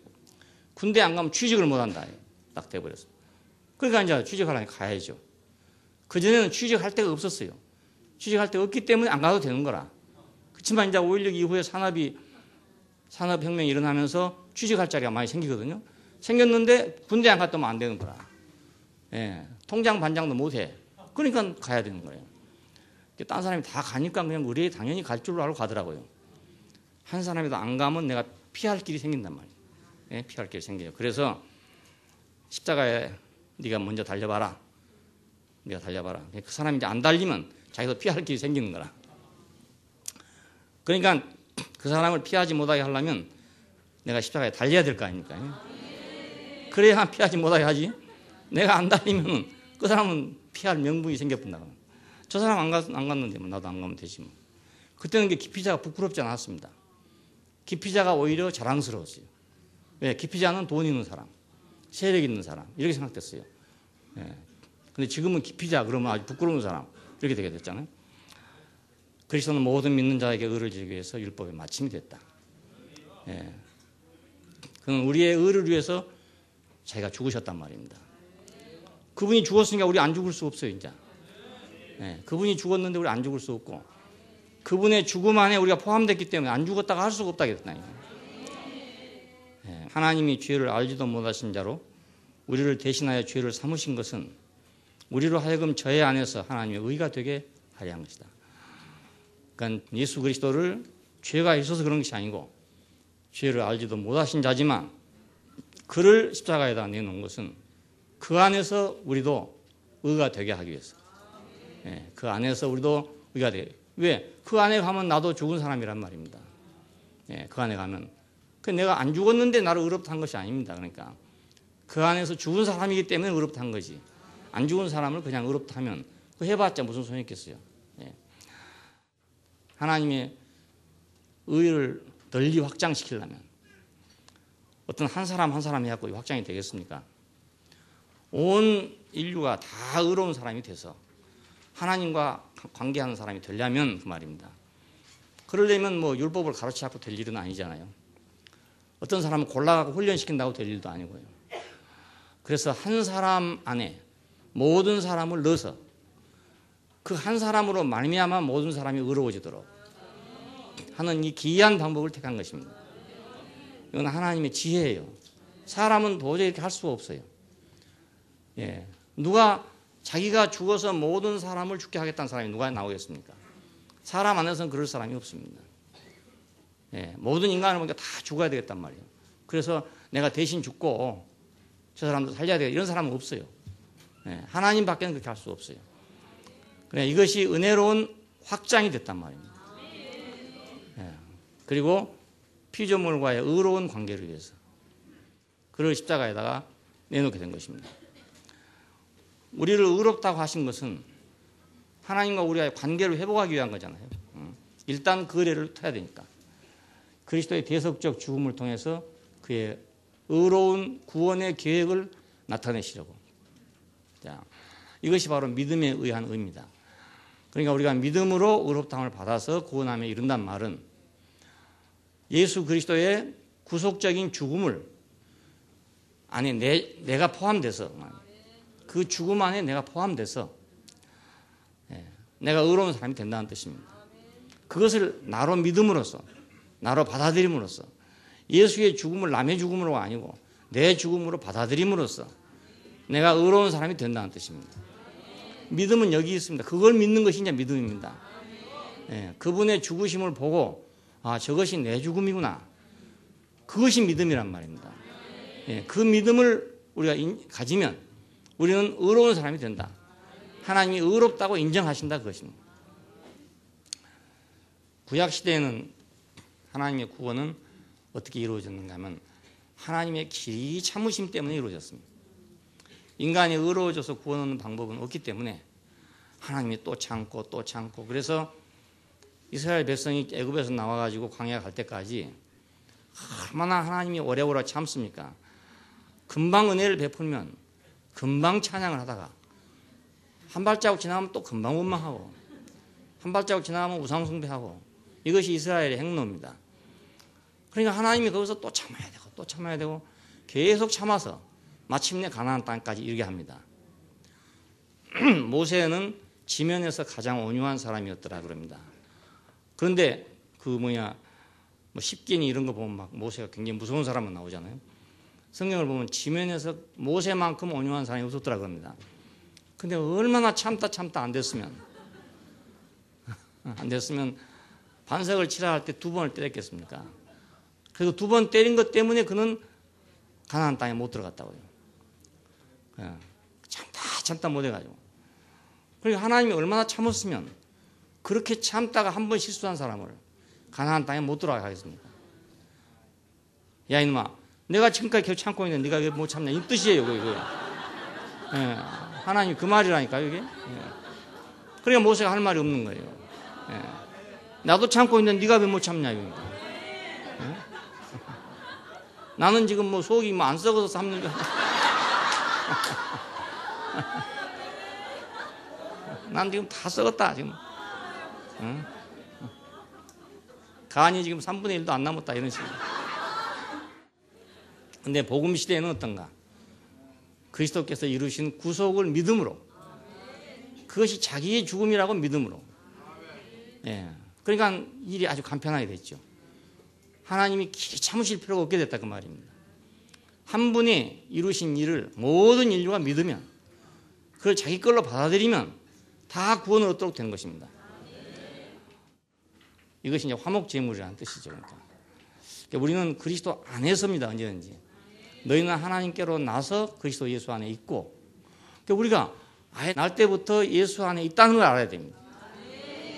S1: 군대 안 가면 취직을 못 한다. 딱 돼버렸어요. 그러니까 이제 취직하려니 가야죠. 그전에는 취직할 데가 없었어요. 취직할 데가 없기 때문에 안 가도 되는 거라. 그렇지만 이제 5.16 이후에 산업혁명이 일어나면서 취직할 자리가 많이 생기거든요. 생겼는데 군대 안 갔다 오면 안 되는 거라. 통장 반장도 못 해. 그러니까 가야 되는 거예요. 딴 사람이 다 가니까 그냥 의뢰에 당연히 갈 줄로 알고 가더라고요. 한 사람이도 안 가면 내가 피할 길이 생긴단 말이에요. 피할 길이 생겨요. 그래서 십자가에 네가 먼저 달려봐라. 네가 달려봐라. 그 사람이 이제 안 달리면 자기도 피할 길이 생기는 거라. 그러니까 그 사람을 피하지 못하게 하려면 내가 십자가에 달려야 될 거 아닙니까? 그래야 피하지 못하게 하지. 내가 안 달리면 그 사람은 피할 명분이 생겨본다. 저 사람 안 갔는데 뭐 나도 안 가면 되지 뭐. 그때는 기피자가 부끄럽지 않았습니다. 기피자가 오히려 자랑스러웠어요. 왜? 기피자는 돈 있는 사람, 세력 있는 사람 이렇게 생각됐어요. 근데 지금은 기피자 그러면 아주 부끄러운 사람 이렇게 되게 됐잖아요. 그리스도는 모든 믿는 자에게 의를 지기 위해서 율법의 마침이 됐다. 그는 우리의 의를 위해서 자기가 죽으셨단 말입니다. 그분이 죽었으니까 우리 안 죽을 수 없어요, 이제. 그분이 죽었는데 우리 안 죽을 수 없고, 그분의 죽음 안에 우리가 포함됐기 때문에 안 죽었다가 할 수가 없다 그랬나요? 하나님이 죄를 알지도 못하신 자로 우리를 대신하여 죄를 삼으신 것은 우리로 하여금 저의 안에서 하나님의 의가 되게 하려 한 것이다. 그러니까 예수 그리스도를 죄가 있어서 그런 것이 아니고 죄를 알지도 못하신 자지만 그를 십자가에다 내놓은 것은 그 안에서 우리도 의가 되게 하기 위해서. 그 안에서 우리도 의가 되게. 왜? 그 안에 가면 나도 죽은 사람이란 말입니다. 그 안에 가면. 내가 안 죽었는데 나를 의롭다 한 것이 아닙니다. 그러니까 그 안에서 죽은 사람이기 때문에 의롭다 한 거지. 안 죽은 사람을 그냥 의롭다 하면 그 해봤자 무슨 소용이 있겠어요. 하나님의 의를 널리 확장시키려면 어떤 한 사람 한 사람 해갖고 확장이 되겠습니까? 온 인류가 다 의로운 사람이 돼서 하나님과 관계하는 사람이 되려면 그 말입니다. 그러려면 뭐 율법을 가로채고 될 일은 아니잖아요. 어떤 사람은 골라가고 훈련시킨다고 될 일도 아니고요. 그래서 한 사람 안에 모든 사람을 넣어서 그 한 사람으로 말미암아 모든 사람이 의로워지도록 하는 이 기이한 방법을 택한 것입니다. 이건 하나님의 지혜예요. 사람은 도저히 이렇게 할 수가 없어요. 누가 자기가 죽어서 모든 사람을 죽게 하겠다는 사람이 누가 나오겠습니까? 사람 안에서는 그럴 사람이 없습니다. 모든 인간을 보니까 다 죽어야 되겠단 말이에요. 그래서 내가 대신 죽고 저 사람도 살려야 되겠다 이런 사람은 없어요. 하나님밖에는 그렇게 할 수 없어요. 그래 이것이 은혜로운 확장이 됐단 말입니다. 그리고 피조물과의 의로운 관계를 위해서 그를 십자가에다가 내놓게 된 것입니다. 우리를 의롭다고 하신 것은 하나님과 우리와의 관계를 회복하기 위한 거잖아요. 일단 거래를 터야 되니까. 그리스도의 대속적 죽음을 통해서 그의 의로운 구원의 계획을 나타내시려고. 자, 이것이 바로 믿음에 의한 의입니다. 그러니까 우리가 믿음으로 의롭다함을 받아서 구원함에 이른단 말은 예수 그리스도의 구속적인 죽음을 안에 내가 포함돼서 그 죽음 안에 내가 포함돼서 내가 의로운 사람이 된다는 뜻입니다. 그것을 나로 믿음으로써 나로 받아들임으로써 예수의 죽음을 남의 죽음으로가 아니고 내 죽음으로 받아들임으로써 내가 의로운 사람이 된다는 뜻입니다. 믿음은 여기 있습니다. 그걸 믿는 것이 이제 믿음입니다. 예, 그분의 죽으심을 보고 아, 저것이 내 죽음이구나. 그것이 믿음이란 말입니다. 예, 그 믿음을 우리가 가지면 우리는 의로운 사람이 된다. 하나님이 의롭다고 인정하신다 그것입니다. 구약 시대에는 하나님의 구원은 어떻게 이루어졌는가 하면 하나님의 길 참으심 때문에 이루어졌습니다. 인간이 의로워져서 구원 얻는 방법은 없기 때문에 하나님이 또 참고 또 참고, 그래서 이스라엘 백성이 애굽에서 나와가지고 광야 갈 때까지 얼마나 하나님이 오래오래 참습니까? 금방 은혜를 베풀면 금방 찬양을 하다가 한 발자국 지나면 또 금방 원망하고 한 발자국 지나면 우상숭배하고, 이것이 이스라엘의 행로입니다. 그러니까 하나님이 거기서 또 참아야 되고 또 참아야 되고 계속 참아서 마침내 가나안 땅까지 이르게 합니다. 모세는 지면에서 가장 온유한 사람이었더라 그럽니다. 그런데 뭐 십계니 이런 거 보면 막 모세가 굉장히 무서운 사람은 나오잖아요. 성경을 보면 지면에서 모세만큼 온유한 사람이 없었더라 그럽니다. 근데 얼마나 참다 안 됐으면 반석을 치라 할 때 2번을 때렸겠습니까? 그리고 2번 때린 것 때문에 그는 가나안 땅에 못 들어갔다고요. 참다 못 해가지고. 그러니까 하나님이 얼마나 참았으면 그렇게 참다가 한 번 실수한 사람을 가나안 땅에 못 들어가게 하겠습니까? 야 이놈아, 내가 지금까지 계속 참고 있는데 네가 왜 못 참냐, 이 뜻이에요. 그게. 예, 하나님 그 말이라니까요 이게. 예. 그러니까 모세가 할 말이 없는 거예요. 예. 나도 참고 있는데 네가 왜 못 참냐 이거니까. 예? 나는 지금 속이 안 썩어서 참는 거. 난 지금 다 썩었다 지금. 응? 간이 지금 3분의 1도 안 남았다 이런 식으로. 근데 복음 시대에는 어떤가? 그리스도께서 이루신 구속을 믿음으로, 그것이 자기의 죽음이라고 믿음으로. 예. 그러니까 일이 아주 간편하게 됐죠. 하나님이 길이 참으실 필요가 없게 됐다 그 말입니다. 한 분이 이루신 일을 모든 인류가 믿으면, 그걸 자기 걸로 받아들이면 다 구원을 얻도록 된 것입니다. 이것이 이제 화목제물이라는 뜻이죠. 그러니까 우리는 그리스도 안에서입니다. 언제든지 너희는 하나님께로 나서 그리스도 예수 안에 있고, 우리가 아예 날 때부터 예수 안에 있다는 걸 알아야 됩니다.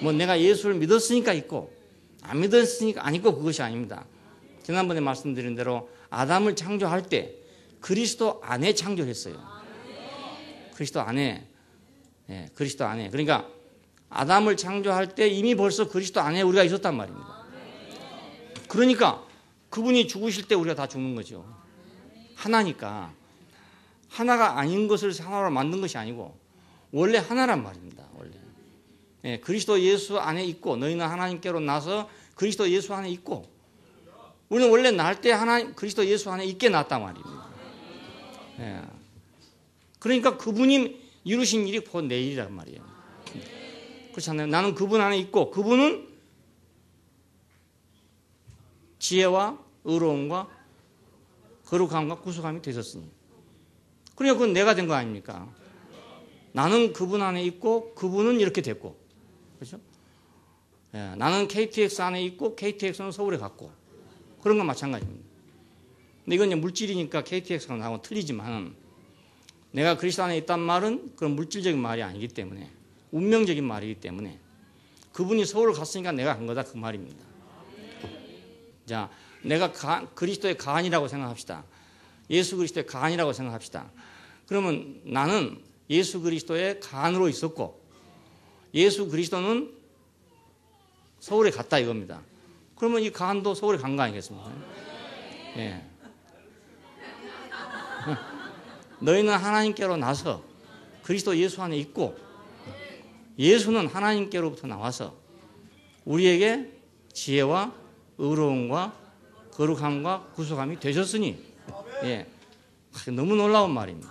S1: 뭐 내가 예수를 믿었으니까 있고 안 믿었으니까 안 있고 그것이 아닙니다. 지난번에 말씀드린 대로 아담을 창조할 때 그리스도 안에 창조했어요. 그리스도 안에. 예, 그리스도 안에. 그러니까 아담을 창조할 때 이미 벌써 그리스도 안에 우리가 있었단 말입니다. 그러니까 그분이 죽으실 때 우리가 다 죽는 거죠. 하나니까. 하나가 아닌 것을 하나로 만든 것이 아니고 원래 하나란 말입니다. 원래. 예, 그리스도 예수 안에 있고 너희는 하나님께로 나서 그리스도 예수 안에 있고, 우리는 원래 날 때 하나님 그리스도 예수 안에 있게 났단 말입니다. 예. 그러니까 그분이 이루신 일이 곧 내 일이란 말이에요. 그렇잖아요. 나는 그분 안에 있고 그분은 지혜와 의로움과 거룩함과 구속함이 되셨으니, 그러니까 그건 내가 된 거 아닙니까? 나는 그분 안에 있고 그분은 이렇게 됐고, 그렇죠? 예, 나는 KTX 안에 있고 KTX는 서울에 갔고, 그런 건 마찬가지입니다. 근데 이건 이제 물질이니까 KTX랑 나하고 틀리지만, 내가 그리스도 안에 있단 말은 그런 물질적인 말이 아니기 때문에, 운명적인 말이기 때문에, 그분이 서울을 갔으니까 내가 간 거다 그 말입니다. 자, 내가 그리스도의 가안이라고 생각합시다. 예수 그리스도의 가안이라고 생각합시다. 그러면 나는 예수 그리스도의 가안으로 있었고 예수 그리스도는 서울에 갔다 이겁니다. 그러면 이 가안도 서울에 간 거 아니겠습니까? 예. 너희는 하나님께로 나서 그리스도 예수 안에 있고, 예수는 하나님께로부터 나와서 우리에게 지혜와 의로움과 거룩함과 구속함이 되셨으니, 예, 너무 놀라운 말입니다.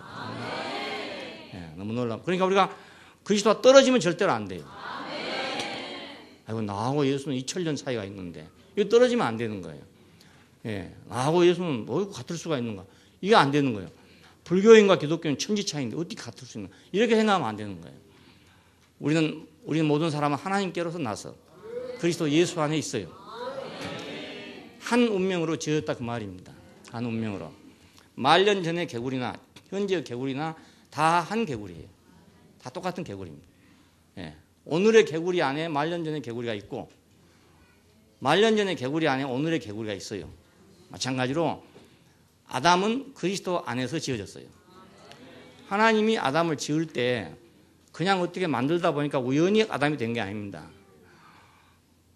S1: 예, 너무 놀라운. 그러니까 우리가 그리스도와 떨어지면 절대로 안 돼요. 아이고, 나하고 예수는 2000년 차이가 있는데 이거 떨어지면 안 되는 거예요. 예, 나하고 예수는 어이구 같을 수가 있는가? 이게 안 되는 거예요. 불교인과 기독교는 천지 차이인데 어떻게 같을 수 있나? 이렇게 생각하면 안 되는 거예요. 우리는 모든 사람은 하나님께로서 나서 그리스도 예수 안에 있어요. 한 운명으로 지었다 그 말입니다. 한 운명으로. 만년 전의 개구리나 현재의 개구리나 다 한 개구리예요. 다 똑같은 개구리입니다. 예. 오늘의 개구리 안에 만년 전의 개구리가 있고 만년 전의 개구리 안에 오늘의 개구리가 있어요. 마찬가지로 아담은 그리스도 안에서 지어졌어요. 하나님이 아담을 지을 때 그냥 어떻게 만들다 보니까 우연히 아담이 된 게 아닙니다.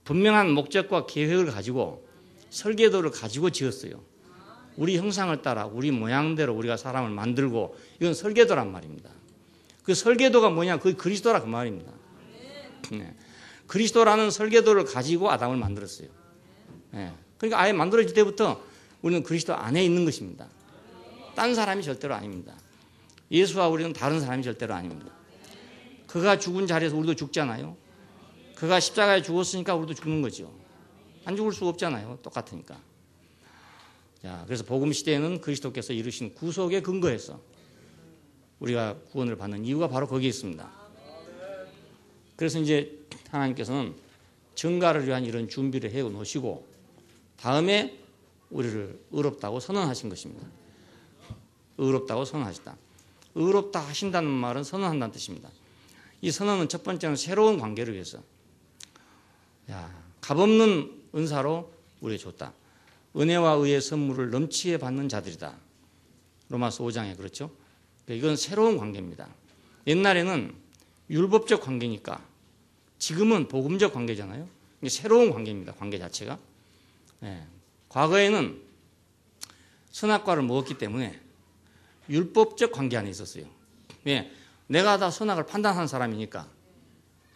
S1: 분명한 목적과 계획을 가지고 설계도를 가지고 지었어요. 우리 형상을 따라 우리 모양대로 우리가 사람을 만들고 이건 설계도란 말입니다. 그 설계도가 뭐냐? 그게 그리스도라 그 말입니다. 네. 그리스도라는 설계도를 가지고 아담을 만들었어요. 네. 그러니까 아예 만들어질 때부터 우리는 그리스도 안에 있는 것입니다. 딴 사람이 절대로 아닙니다. 예수와 우리는 다른 사람이 절대로 아닙니다. 그가 죽은 자리에서 우리도 죽잖아요. 그가 십자가에 죽었으니까 우리도 죽는 거죠. 안 죽을 수가 없잖아요. 똑같으니까. 자, 그래서 복음 시대에는 그리스도께서 이루신 구속에 근거해서 우리가 구원을 받는 이유가 바로 거기에 있습니다. 그래서 이제 하나님께서는 정가를 위한 이런 준비를 해 놓으시고 다음에 우리를 의롭다고 선언하신 것입니다. 의롭다고 선언하시다. 의롭다 하신다는 말은 선언한다는 뜻입니다. 이 선언은 첫 번째는 새로운 관계를 위해서 값없는 은사로 우리에게 줬다. 은혜와 의의 선물을 넘치게 받는 자들이다. 로마서 5장에 그렇죠. 이건 새로운 관계입니다. 옛날에는 율법적 관계니까 지금은 복음적 관계잖아요. 이게 새로운 관계입니다. 관계 자체가. 네. 과거에는 선악과를 먹었기 때문에 율법적 관계 안에 있었어요. 왜? 내가 다 선악을 판단하는 사람이니까.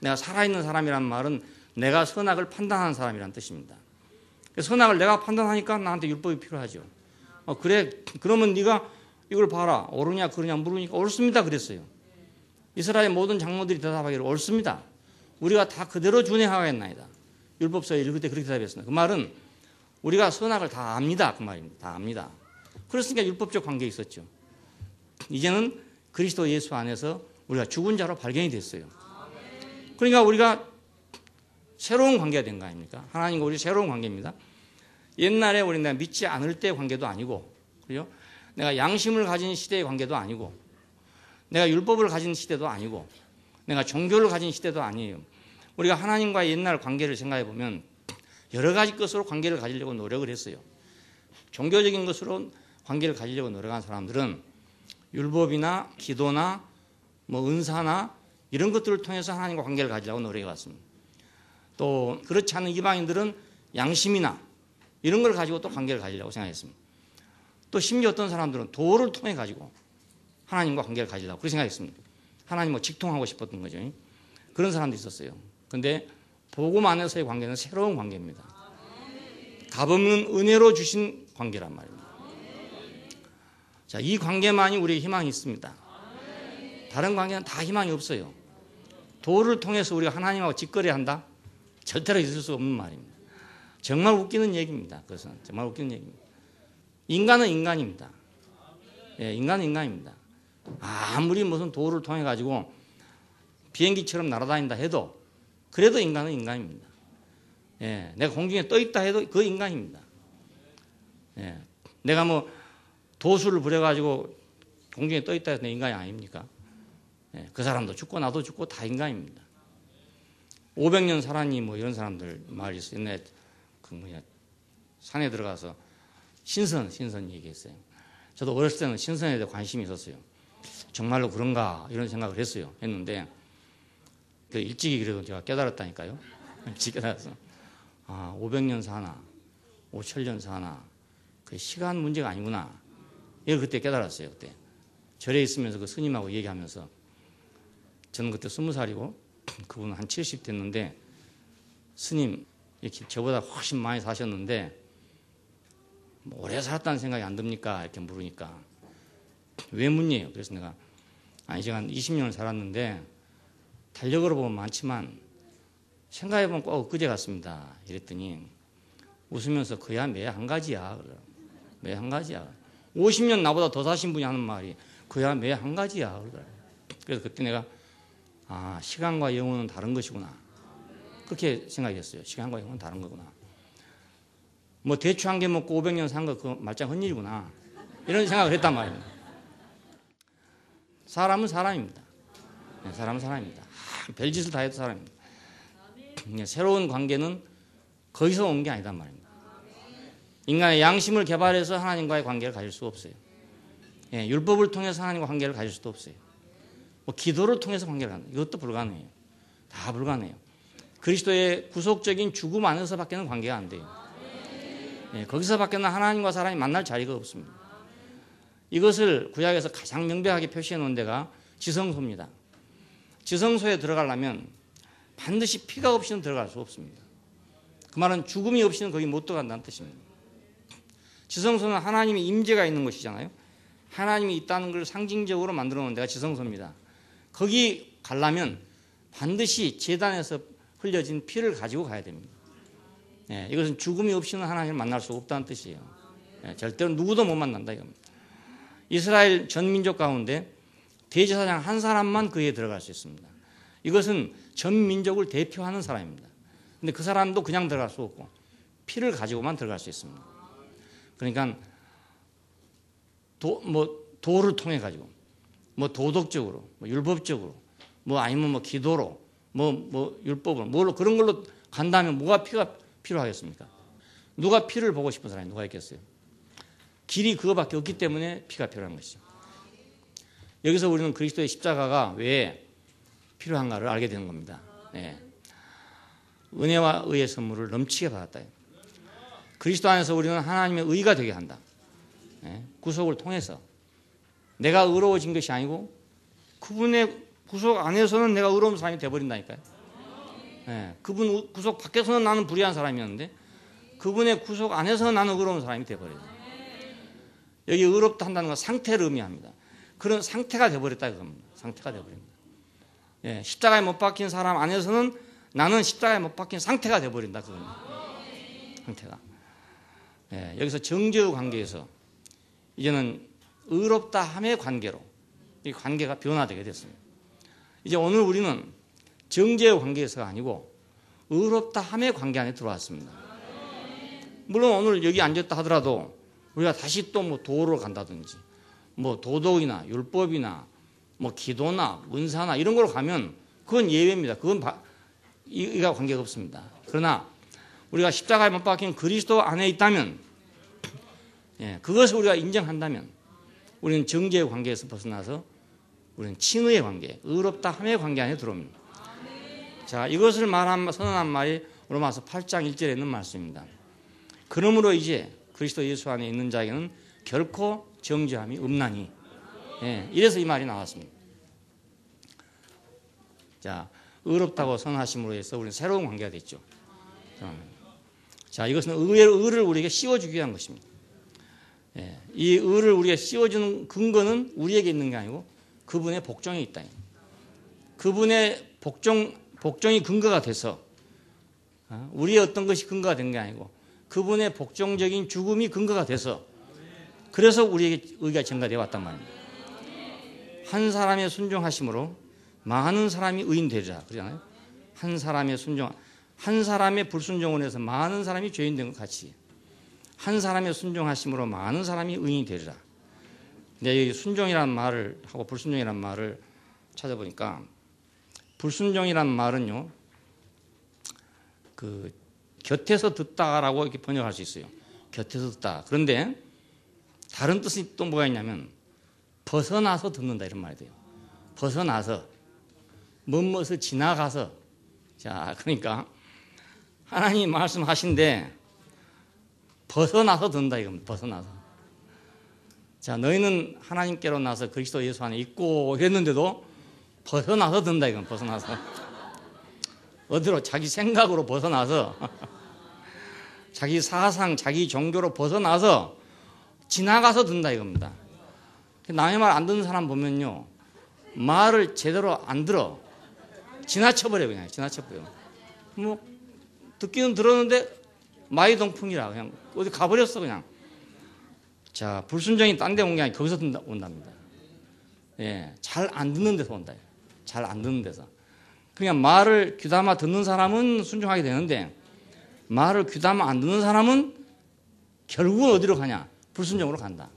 S1: 내가 살아있는 사람이란 말은 내가 선악을 판단하는 사람이란 뜻입니다. 선악을 내가 판단하니까 나한테 율법이 필요하죠. 그래, 그러면 네가 이걸 봐라. 옳으냐 그러냐 물으니까 옳습니다 그랬어요. 이스라엘 모든 장로들이 대답하기를 옳습니다. 우리가 다 그대로 준행하겠나이다. 율법서에 읽을 때 그렇게 대답했습니다. 그 말은 우리가 선악을 다 압니다. 그 말입니다. 다 압니다. 그렇으니까 율법적 관계에 있었죠. 이제는 그리스도 예수 안에서 우리가 죽은 자로 발견이 됐어요. 그러니까 우리가 새로운 관계가 된 거 아닙니까? 하나님과 우리 새로운 관계입니다. 옛날에 우리 내가 믿지 않을 때의 관계도 아니고, 그죠? 내가 양심을 가진 시대의 관계도 아니고, 내가 율법을 가진 시대도 아니고, 내가 종교를 가진 시대도 아니에요. 우리가 하나님과의 옛날 관계를 생각해 보면 여러 가지 것으로 관계를 가지려고 노력을 했어요. 종교적인 것으로 관계를 가지려고 노력한 사람들은 율법이나 기도나 뭐 은사나 이런 것들을 통해서 하나님과 관계를 가지려고 노력해 왔습니다. 또 그렇지 않은 이방인들은 양심이나 이런 걸 가지고 또 관계를 가지려고 생각했습니다. 또 심지어 어떤 사람들은 도를 통해 가지고 하나님과 관계를 가지려고 그렇게 생각했습니다. 하나님과 직통하고 싶었던 거죠. 그런 사람도 있었어요. 그런데 복음 안에서의 관계는 새로운 관계입니다. 값없는 은혜로 주신 관계란 말입니다. 자, 이 관계만이 우리의 희망이 있습니다. 다른 관계는 다 희망이 없어요. 도를 통해서 우리가 하나님하고 직거래한다? 절대로 있을 수 없는 말입니다. 정말 웃기는 얘기입니다. 그것은 정말 웃기는 얘기입니다. 인간은 인간입니다. 예, 인간은 인간입니다. 아무리 무슨 도를 통해 가지고 비행기처럼 날아다닌다 해도 그래도 인간은 인간입니다. 예, 내가 공중에 떠 있다 해도 그 인간입니다. 예, 내가 뭐 도수를 부려가지고 공중에 떠 있다 해도 내 인간이 아닙니까? 예, 그 사람도 죽고 나도 죽고 다 인간입니다. 500년 살았니 뭐 이런 사람들 말이 있어요. 옛날에 그 산에 들어가서 신선 얘기했어요. 저도 어렸을 때는 신선에 대해 관심이 있었어요. 정말로 그런가 이런 생각을 했는데 그 일찍이 그래도 제가 깨달았다니까요. 일찍 깨달았어. 500년 사나 5,000년 사나 그 시간 문제가 아니구나. 이걸 그때 깨달았어요. 그때 절에 있으면서 그 스님하고 얘기하면서 저는 그때 20살이고 그분은 한 70 됐는데 스님 이렇게 저보다 훨씬 많이 사셨는데 뭐 오래 살았다는 생각이 안 듭니까? 이렇게 물으니까 왜 묻니요? 그래서 내가 아니 제가 한 20년을 살았는데 달력으로 보면 많지만 생각해 보면 꼭 엊그제 같습니다. 이랬더니 웃으면서 그야 매 한 가지야. 매 한 가지야. 50년 나보다 더 사신 분이 하는 말이 그야 매 한 가지야. 그러더라고요. 그래서 그때 내가 시간과 영혼은 다른 것이구나. 그렇게 생각했어요. 시간과 영혼은 다른 거구나. 뭐 대추 한 개 먹고 500년 산 거 그거 말짱 헛일이구나. 이런 생각을 했단 말입니다. 사람은 사람입니다. 사람은 사람입니다. 별짓을 다 해도 사람입니다. 새로운 관계는 거기서 온 게 아니단 말입니다. 인간의 양심을 개발해서 하나님과의 관계를 가질 수 없어요. 율법을 통해서 하나님과 관계를 가질 수도 없어요. 뭐 기도를 통해서 관계를 갖는 이것도 불가능해요. 다 불가능해요. 그리스도의 구속적인 죽음 안에서밖에는 관계가 안 돼요. 거기서밖에는 하나님과 사람이 만날 자리가 없습니다. 이것을 구약에서 가장 명백하게 표시해 놓은 데가 지성소입니다. 지성소에 들어가려면 반드시 피가 없이는 들어갈 수 없습니다. 그 말은 죽음이 없이는 거기 못 들어간다는 뜻입니다. 지성소는 하나님의 임재가 있는 곳이잖아요. 하나님이 있다는 걸 상징적으로 만들어 놓은 데가 지성소입니다. 거기 가려면 반드시 제단에서 흘려진 피를 가지고 가야 됩니다. 이것은 죽음이 없이는 하나님을 만날 수 없다는 뜻이에요. 절대로 누구도 못 만난다 이겁니다. 이스라엘 전 민족 가운데 대제사장 한 사람만 그에 들어갈 수 있습니다. 이것은 전 민족을 대표하는 사람입니다. 근데 그 사람도 그냥 들어갈 수 없고 피를 가지고만 들어갈 수 있습니다. 그러니까 도를 통해 가지고 뭐 도덕적으로, 뭐 율법적으로, 뭐 아니면 뭐 기도로, 뭐 율법으로, 뭐 그런 걸로 간다면 뭐가 피가 필요하겠습니까? 누가 피를 보고 싶은 사람이 누가 있겠어요? 길이 그거밖에 없기 때문에 피가 필요한 것이죠. 여기서 우리는 그리스도의 십자가가 왜 필요한가를 알게 되는 겁니다. 은혜와 의의 선물을 넘치게 받았다. 그리스도 안에서 우리는 하나님의 의가 되게 한다. 구속을 통해서 내가 의로워진 것이 아니고 그분의 구속 안에서는 내가 의로운 사람이 되어버린다니까요. 그분 구속 밖에서는 나는 불의한 사람이었는데 그분의 구속 안에서는 나는 의로운 사람이 되어버려요. 여기 의롭다 한다는 건 상태를 의미합니다. 그런 상태가 되어버렸다 이겁니다. 상태가 되어버립니다. 십자가에 못 박힌 사람 안에서는 나는 십자가에 못 박힌 상태가 되어버린다 그겁니다. 상태가. 여기서 정죄의 관계에서 이제는 의롭다 함의 관계로 이 관계가 변화되게 됐습니다. 이제 오늘 우리는 정죄의 관계에서가 아니고 의롭다 함의 관계 안에 들어왔습니다. 물론 오늘 여기 앉았다 하더라도 우리가 다시 또 뭐 도로 간다든지 뭐 도덕이나 율법이나 뭐 기도나 은사나 이런 걸로 가면 그건 예외입니다. 그건 이가 관계가 없습니다. 그러나 우리가 십자가에 못 박힌 그리스도 안에 있다면 그것을 우리가 인정한다면 우리는 정죄의 관계에서 벗어나서 우리는 친의의 관계, 의롭다 함의 관계 안에 들어옵니다. 자, 이것을 선언한 말이 로마서 8장 1절에 있는 말씀입니다. 그러므로 이제 그리스도 예수 안에 있는 자에게는 결코 정죄함이 없나니. 이래서 이 말이 나왔습니다. 자, 의롭다고 선언하심으로 해서 우리는 새로운 관계가 됐죠. 자, 이것은 의를 우리에게 씌워주기 위한 것입니다. 이 의를 우리에게 씌워주는 근거는 우리에게 있는 게 아니고 그분의 복종에 있다. 그분의 복종이 근거가 돼서 우리의 어떤 것이 근거가 된 게 아니고 그분의 복종적인 죽음이 근거가 돼서 그래서 우리에게 의가 전가되어 왔단 말입니다. 한 사람의 순종하심으로 많은 사람이 의인 되리라 그러잖아요. 한 사람의 불순종을 해서 많은 사람이 죄인 된 것 같이 한 사람의 순종하심으로 많은 사람이 의인이 되리라. 근데 여기 순종이라는 말을 하고 불순종이라는 말을 찾아보니까 불순종이라는 말은요, 그 곁에서 듣다라고 이렇게 번역할 수 있어요. 곁에서 듣다. 그런데 다른 뜻이 또 뭐가 있냐면 벗어나서 듣는다 이런 말이 돼요. 벗어나서 무엇을 지나가서. 자, 그러니까 하나님이 말씀하신데 벗어나서 듣는다 이겁니다. 벗어나서. 자, 너희는 하나님께로 나서 그리스도 예수 안에 있고 했는데도 벗어나서 듣는다 이건. 벗어나서 어디로? 자기 생각으로 벗어나서 자기 사상, 자기 종교로 벗어나서 지나가서 듣는다 이겁니다. 남의 말 안 듣는 사람 보면요, 말을 제대로 안 들어. 지나쳐버려. 그냥 지나쳐버려. 뭐 듣기는 들었는데 마이동풍이라 그냥 어디 가버렸어. 그냥 자, 불순종이 딴 데 온 게 아니라 거기서 온답니다. 예, 잘 안 듣는 데서 온다. 잘 안 듣는 데서. 그냥 말을 귀담아 듣는 사람은 순종하게 되는데 말을 귀담아 안 듣는 사람은 결국은 어디로 가냐? 불순종으로 간다.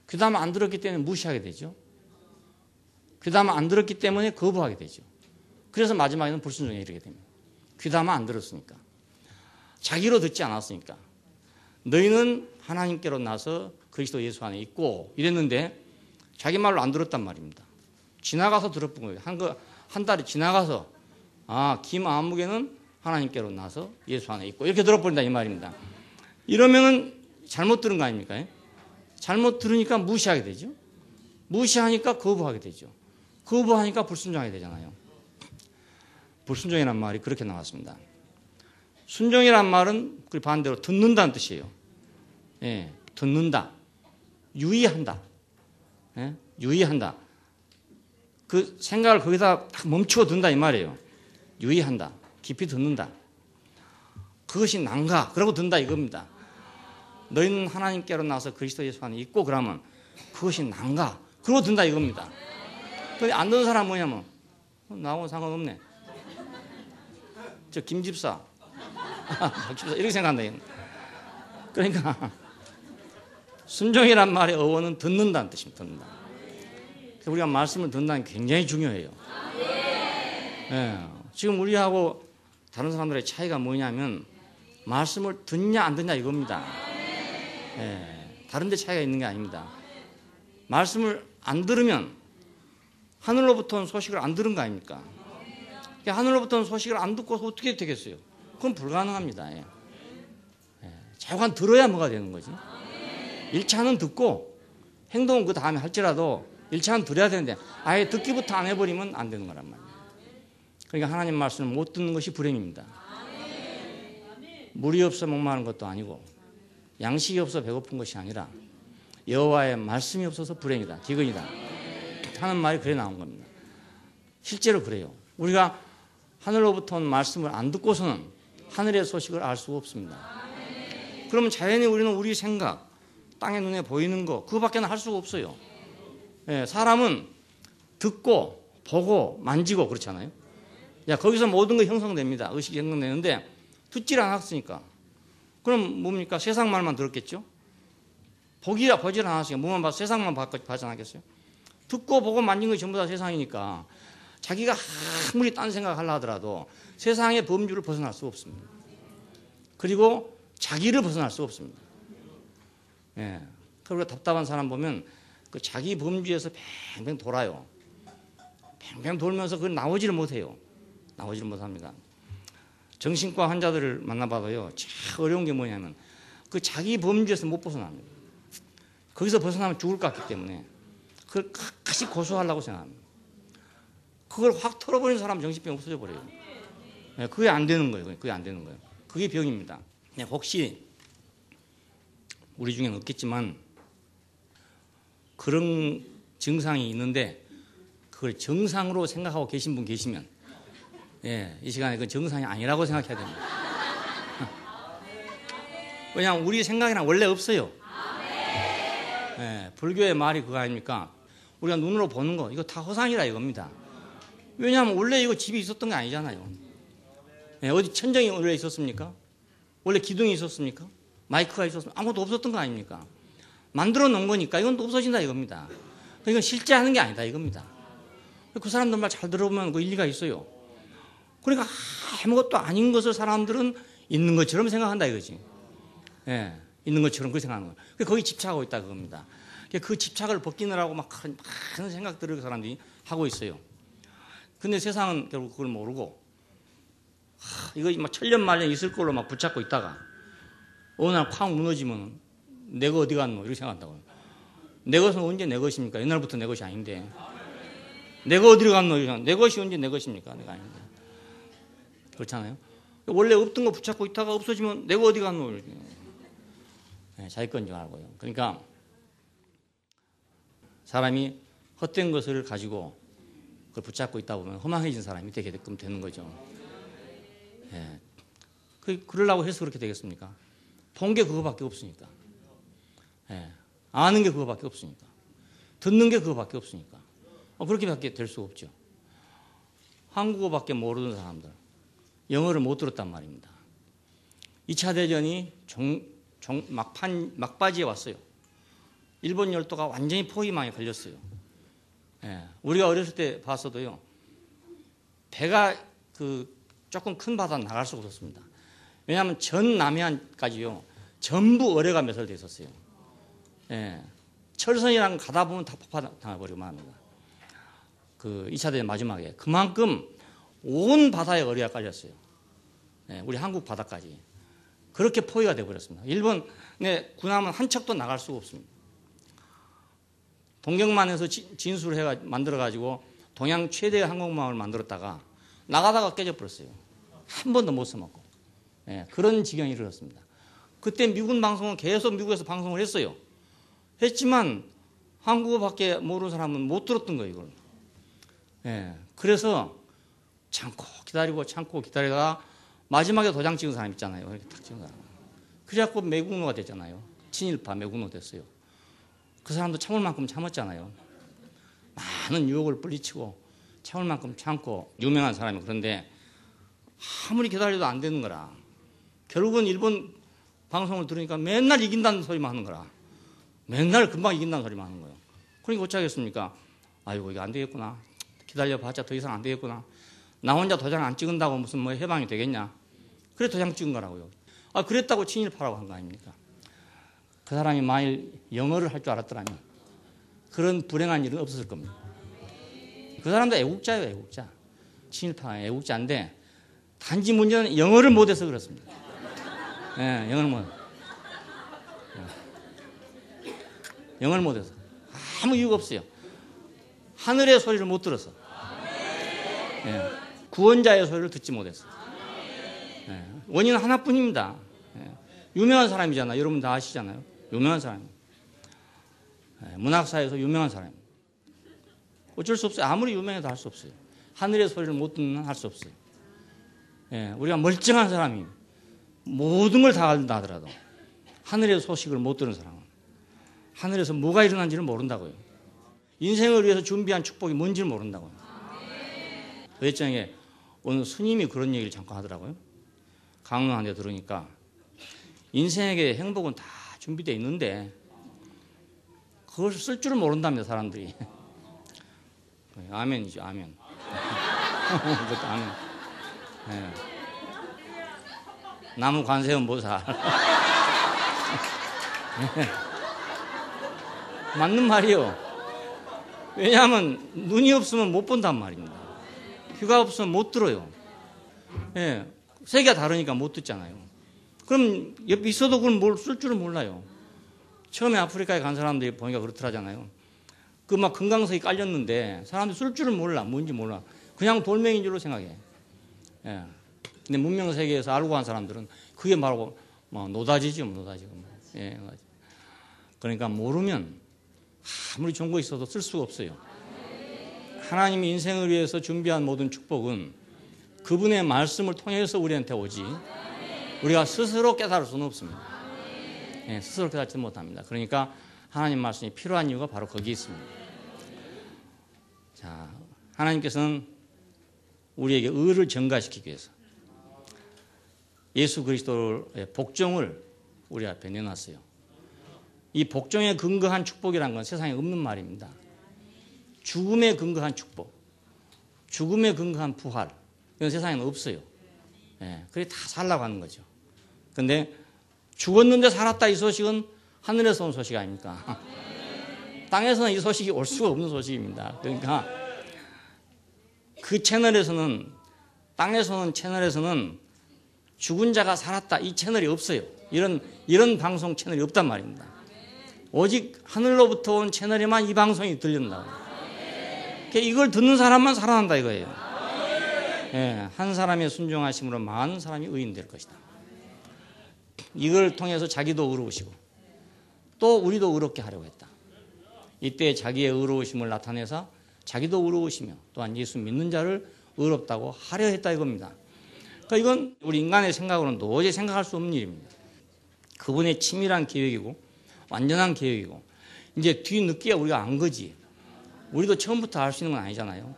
S1: 귀담아 안 들었기 때문에 무시하게 되죠. 귀담아 안 들었기 때문에 거부하게 되죠. 그래서 마지막에는 불순종에 이르게 됩니다. 귀담아 안 들었으니까. 자기로 듣지 않았으니까. 너희는 하나님께로 나서 그리스도 예수 안에 있고 이랬는데 자기 말로 안 들었단 말입니다. 지나가서 들었던 거예요. 한 달이 지나가서 김아무개는 하나님께로 나서 예수 안에 있고 이렇게 들어버린다 이 말입니다. 이러면은 잘못 들은 거 아닙니까? 잘못 들으니까 무시하게 되죠. 무시하니까 거부하게 되죠. 거부하니까 불순종하게 되잖아요. 불순종이란 말이 그렇게 나왔습니다. 순종이란 말은 그 반대로 듣는다는 뜻이에요. 예, 듣는다. 유의한다. 예? 유의한다. 그 생각을 거기다 딱 멈추어 둔다 이 말이에요. 유의한다. 깊이 듣는다. 그것이 난가. 그러고 든다 이겁니다. 너희는 하나님께로 나서 그리스도 예수 안에 있고 그러면 그것이 난가. 그러고 든다 이겁니다. 근데 안 듣는 사람은 뭐냐면 나하고는 상관없네. 저 김집사. 이렇게 생각한다. 그러니까 순종이란 말의 어원은 듣는다는 뜻입니다. 듣는다. 그래서 우리가 말씀을 듣는다는 게 굉장히 중요해요. 예, 지금 우리하고 다른 사람들의 차이가 뭐냐면 말씀을 듣냐 안 듣냐 이겁니다. 예, 다른 데 차이가 있는 게 아닙니다. 말씀을 안 들으면 하늘로부터 온 소식을 안 들은 거 아닙니까? 하늘로부터 온 소식을 안 듣고 어떻게 되겠어요? 그건 불가능합니다. 예. 자관 들어야 뭐가 되는 거지. 1차는 듣고 행동은 그 다음에 할지라도 1차는 들어야 되는데 아예 듣기부터 안 해버리면 안 되는 거란 말이에요. 그러니까 하나님 말씀을 못 듣는 것이 불행입니다. 물이 없어 목마른 것도 아니고 양식이 없어 배고픈 것이 아니라 여호와의 말씀이 없어서 불행이다. 기근이다. 하는 말이 그래 나온 겁니다. 실제로 그래요. 우리가 하늘로부터 온 말씀을 안 듣고서는 하늘의 소식을 알 수가 없습니다. 그러면 자연히 우리는 우리 생각, 땅의 눈에 보이는 거 그거밖에는 할 수가 없어요. 예, 사람은 듣고 보고 만지고 그렇잖아요. 야, 거기서 모든 게 형성됩니다. 의식이 형성되는데 듣질 않았으니까 그럼 뭡니까? 세상 말만 들었겠죠. 보질 않았으니까 뭐만 봐서 세상만 봐지 않았겠어요. 듣고 보고 만진 것이 전부 다 세상이니까 자기가 아무리 딴 생각을 하려 하더라도 세상의 범주를 벗어날 수 없습니다. 그리고 자기를 벗어날 수 없습니다. 예. 그리고 답답한 사람 보면 그 자기 범주에서 뱅뱅 돌아요. 뱅뱅 돌면서 그걸 나오지를 못해요. 나오지를 못합니다. 정신과 환자들을 만나봐도요, 참 어려운 게 뭐냐면 그 자기 범주에서 못 벗어납니다. 거기서 벗어나면 죽을 것 같기 때문에 그걸 끝까지 고수하려고 생각합니다. 그걸 확 털어버리는 사람은 정신병이 없어져 버려요. 네, 그게 안 되는 거예요. 그게 안 되는 거예요. 그게 병입니다. 네, 혹시 우리 중에는 없겠지만 그런 증상이 있는데 그걸 정상으로 생각하고 계신 분 계시면 예, 이 시간에 그 정상이 아니라고 생각해야 됩니다. 왜냐하면 우리 생각이랑 원래 없어요. 예, 불교의 말이 그거 아닙니까? 우리가 눈으로 보는 거 이거 다 허상이라 이겁니다. 왜냐하면 원래 이거 집이 있었던 게 아니잖아요. 예, 어디 천정이 원래 있었습니까? 원래 기둥이 있었습니까? 마이크가 있었습니까? 아무것도 없었던 거 아닙니까? 만들어 놓은 거니까 이건 또 없어진다 이겁니다. 이건 실제 하는 게 아니다 이겁니다. 그 사람들 말 잘 들어보면 그 일리가 있어요. 그러니까 아무것도 아닌 것을 사람들은 있는 것처럼 생각한다 이거지. 예, 있는 것처럼 그렇게 생각하는 거예요. 거기 집착하고 있다 그겁니다. 그 집착을 벗기느라고 막 많은 생각들을 그 사람들이 하고 있어요. 근데 세상은 결국 그걸 모르고 이거 막 천년만년 있을 걸로 막 붙잡고 있다가 어느 날 콱 무너지면 내가 어디 갔노 이렇게 생각한다고요. 내 것은 언제 내 것입니까? 옛날부터 내 것이 아닌데 내가 어디로 갔노 이렇게 내 것이 언제 내 것입니까? 내가 아닌데 그렇잖아요. 원래 없던 거 붙잡고 있다가 없어지면 내가 어디 갔노 이렇게 네, 자기 건 줄 알고요. 그러니까 사람이 헛된 것을 가지고 그걸 붙잡고 있다 보면 허망해진 사람이 되게끔 되는 거죠. 예. 그러려고 해서 그렇게 되겠습니까? 본 게 그거밖에 없으니까. 예. 아는 게 그거밖에 없으니까. 듣는 게 그거밖에 없으니까. 그렇게밖에 될 수가 없죠. 한국어밖에 모르는 사람들, 영어를 못 들었단 말입니다. 2차 대전이 막바지에 왔어요. 일본 열도가 완전히 포위망에 걸렸어요. 예. 우리가 어렸을 때 봤어도요, 배가 조금 큰 바다 나갈 수가 없었습니다. 왜냐하면 전 남해안까지요, 전부 어뢰가 매설되어 있었어요. 예. 철선이랑 가다 보면 다 폭파당해버리고 말합니다. 2차 대전 마지막에. 그만큼 온 바다에 어뢰가 깔렸어요. 예. 우리 한국 바다까지. 그렇게 포위가 되어버렸습니다. 일본의 군함은 한 척도 나갈 수가 없습니다. 동경만에서 진수를 만들어가지고 동양 최대의 항공모함을 만들었다가 나가다가 깨져버렸어요. 한 번도 못 써먹고. 예, 그런 지경이 이르렀습니다. 그때 미군 방송은 계속 미국에서 방송을 했어요. 했지만 한국어밖에 모르는 사람은 못 들었던 거예요, 이걸. 예, 그래서 참고 기다리다가 마지막에 도장 찍은 사람 있잖아요. 이렇게 탁 찍은 사람. 그래갖고 매국노가 됐잖아요. 친일파 매국노 됐어요. 그 사람도 참을 만큼 참았잖아요. 많은 유혹을 뿌리치고 참을 만큼 참고 유명한 사람이. 그런데 아무리 기다려도 안 되는 거라. 결국은 일본 방송을 들으니까 맨날 이긴다는 소리만 하는 거라. 맨날 금방 이긴다는 소리만 하는 거예요. 그러니까 어쩌겠습니까? 아이고 이거 안 되겠구나. 기다려봤자 더 이상 안 되겠구나. 나 혼자 도장 안 찍은다고 무슨 해방이 되겠냐. 그래 도장 찍은 거라고요. 그랬다고 친일파라고 한 거 아닙니까? 그 사람이 만일 영어를 할 줄 알았더라면 그런 불행한 일은 없었을 겁니다. 그 사람도 애국자예요, 애국자. 친일파가 애국자인데 단지 문제는 영어를 못해서 그렇습니다. 예, 영어를 못해서. 아무 이유가 없어요. 하늘의 소리를 못 들어서. 예, 구원자의 소리를 듣지 못해서. 예, 원인은 하나뿐입니다. 예, 유명한 사람이잖아요. 여러분 다 아시잖아요. 유명한 사람이에요. 예, 문학사에서 유명한 사람이에요. 어쩔 수 없어요. 아무리 유명해도 할 수 없어요. 하늘의 소리를 못 듣는 할 수 없어요. 예, 우리가 멀쩡한 사람이 모든 걸 다 안다 하더라도 하늘의 소식을 못 들은 사람은 하늘에서 뭐가 일어난지를 모른다고요. 인생을 위해서 준비한 축복이 뭔지를 모른다고요. 그 예정에 오늘 스님이 그런 얘기를 잠깐 하더라고요. 강론 한 대 들으니까 인생에게 행복은 다 준비되어 있는데 그것을 쓸 줄을 모른답니다, 사람들이. 아멘이죠, 아멘. 그것도 아멘. 네. 나무 관세음 보살. 네. 맞는 말이요. 왜냐하면 눈이 없으면 못 본단 말입니다. 귀가 없으면 못 들어요. 네. 세계가 다르니까 못 듣잖아요. 그럼 옆에 있어도 그걸 뭘 쓸 줄은 몰라요. 처음에 아프리카에 간 사람들이 보니까 그렇더라잖아요. 그 막 금강석이 깔렸는데 사람들이 쓸 줄은 몰라. 뭔지 몰라. 그냥 돌멩이인 줄로 생각해. 예. 근데 문명 세계에서 알고 간 사람들은 그게 바로 노다지죠, 노다지. 예. 그러니까 모르면 아무리 좋은 거 있어도 쓸 수가 없어요. 하나님이 인생을 위해서 준비한 모든 축복은 그분의 말씀을 통해서 우리한테 오지 우리가 스스로 깨달을 수는 없습니다. 예, 스스로 깨닫지 못합니다. 그러니까 하나님 말씀이 필요한 이유가 바로 거기에 있습니다. 자, 하나님께서는 우리에게 의를 증가시키기 위해서 예수 그리스도의 복종을 우리 앞에 내놨어요. 이 복종에 근거한 축복이라는 건 세상에 없는 말입니다. 죽음에 근거한 축복, 죽음에 근거한 부활, 이건 세상에는 없어요. 예, 그게 다 살라고 하는 거죠. 그런데 죽었는데 살았다 이 소식은 하늘에서 온 소식 아닙니까? 땅에서는 이 소식이 올 수가 없는 소식입니다. 그러니까 그 채널에서는, 땅에서 오는 채널에서는 죽은 자가 살았다 이 채널이 없어요. 이런 방송 채널이 없단 말입니다. 오직 하늘로부터 온 채널에만 이 방송이 들린다고. 그러니까 이걸 듣는 사람만 살아난다 이거예요. 예, 한 사람의 순종하심으로 많은 사람이 의인 될 것이다. 이걸 통해서 자기도 의로우시고 또 우리도 의롭게 하려고 했다. 이때 자기의 의로우심을 나타내서 자기도 의로우시며 또한 예수 믿는 자를 의롭다고 하려 했다 이겁니다. 그러니까 이건 우리 인간의 생각으로는 도저히 생각할 수 없는 일입니다. 그분의 치밀한 계획이고 완전한 계획이고, 이제 뒤늦게 우리가 안 거지. 우리도 처음부터 알 수 있는 건 아니잖아요.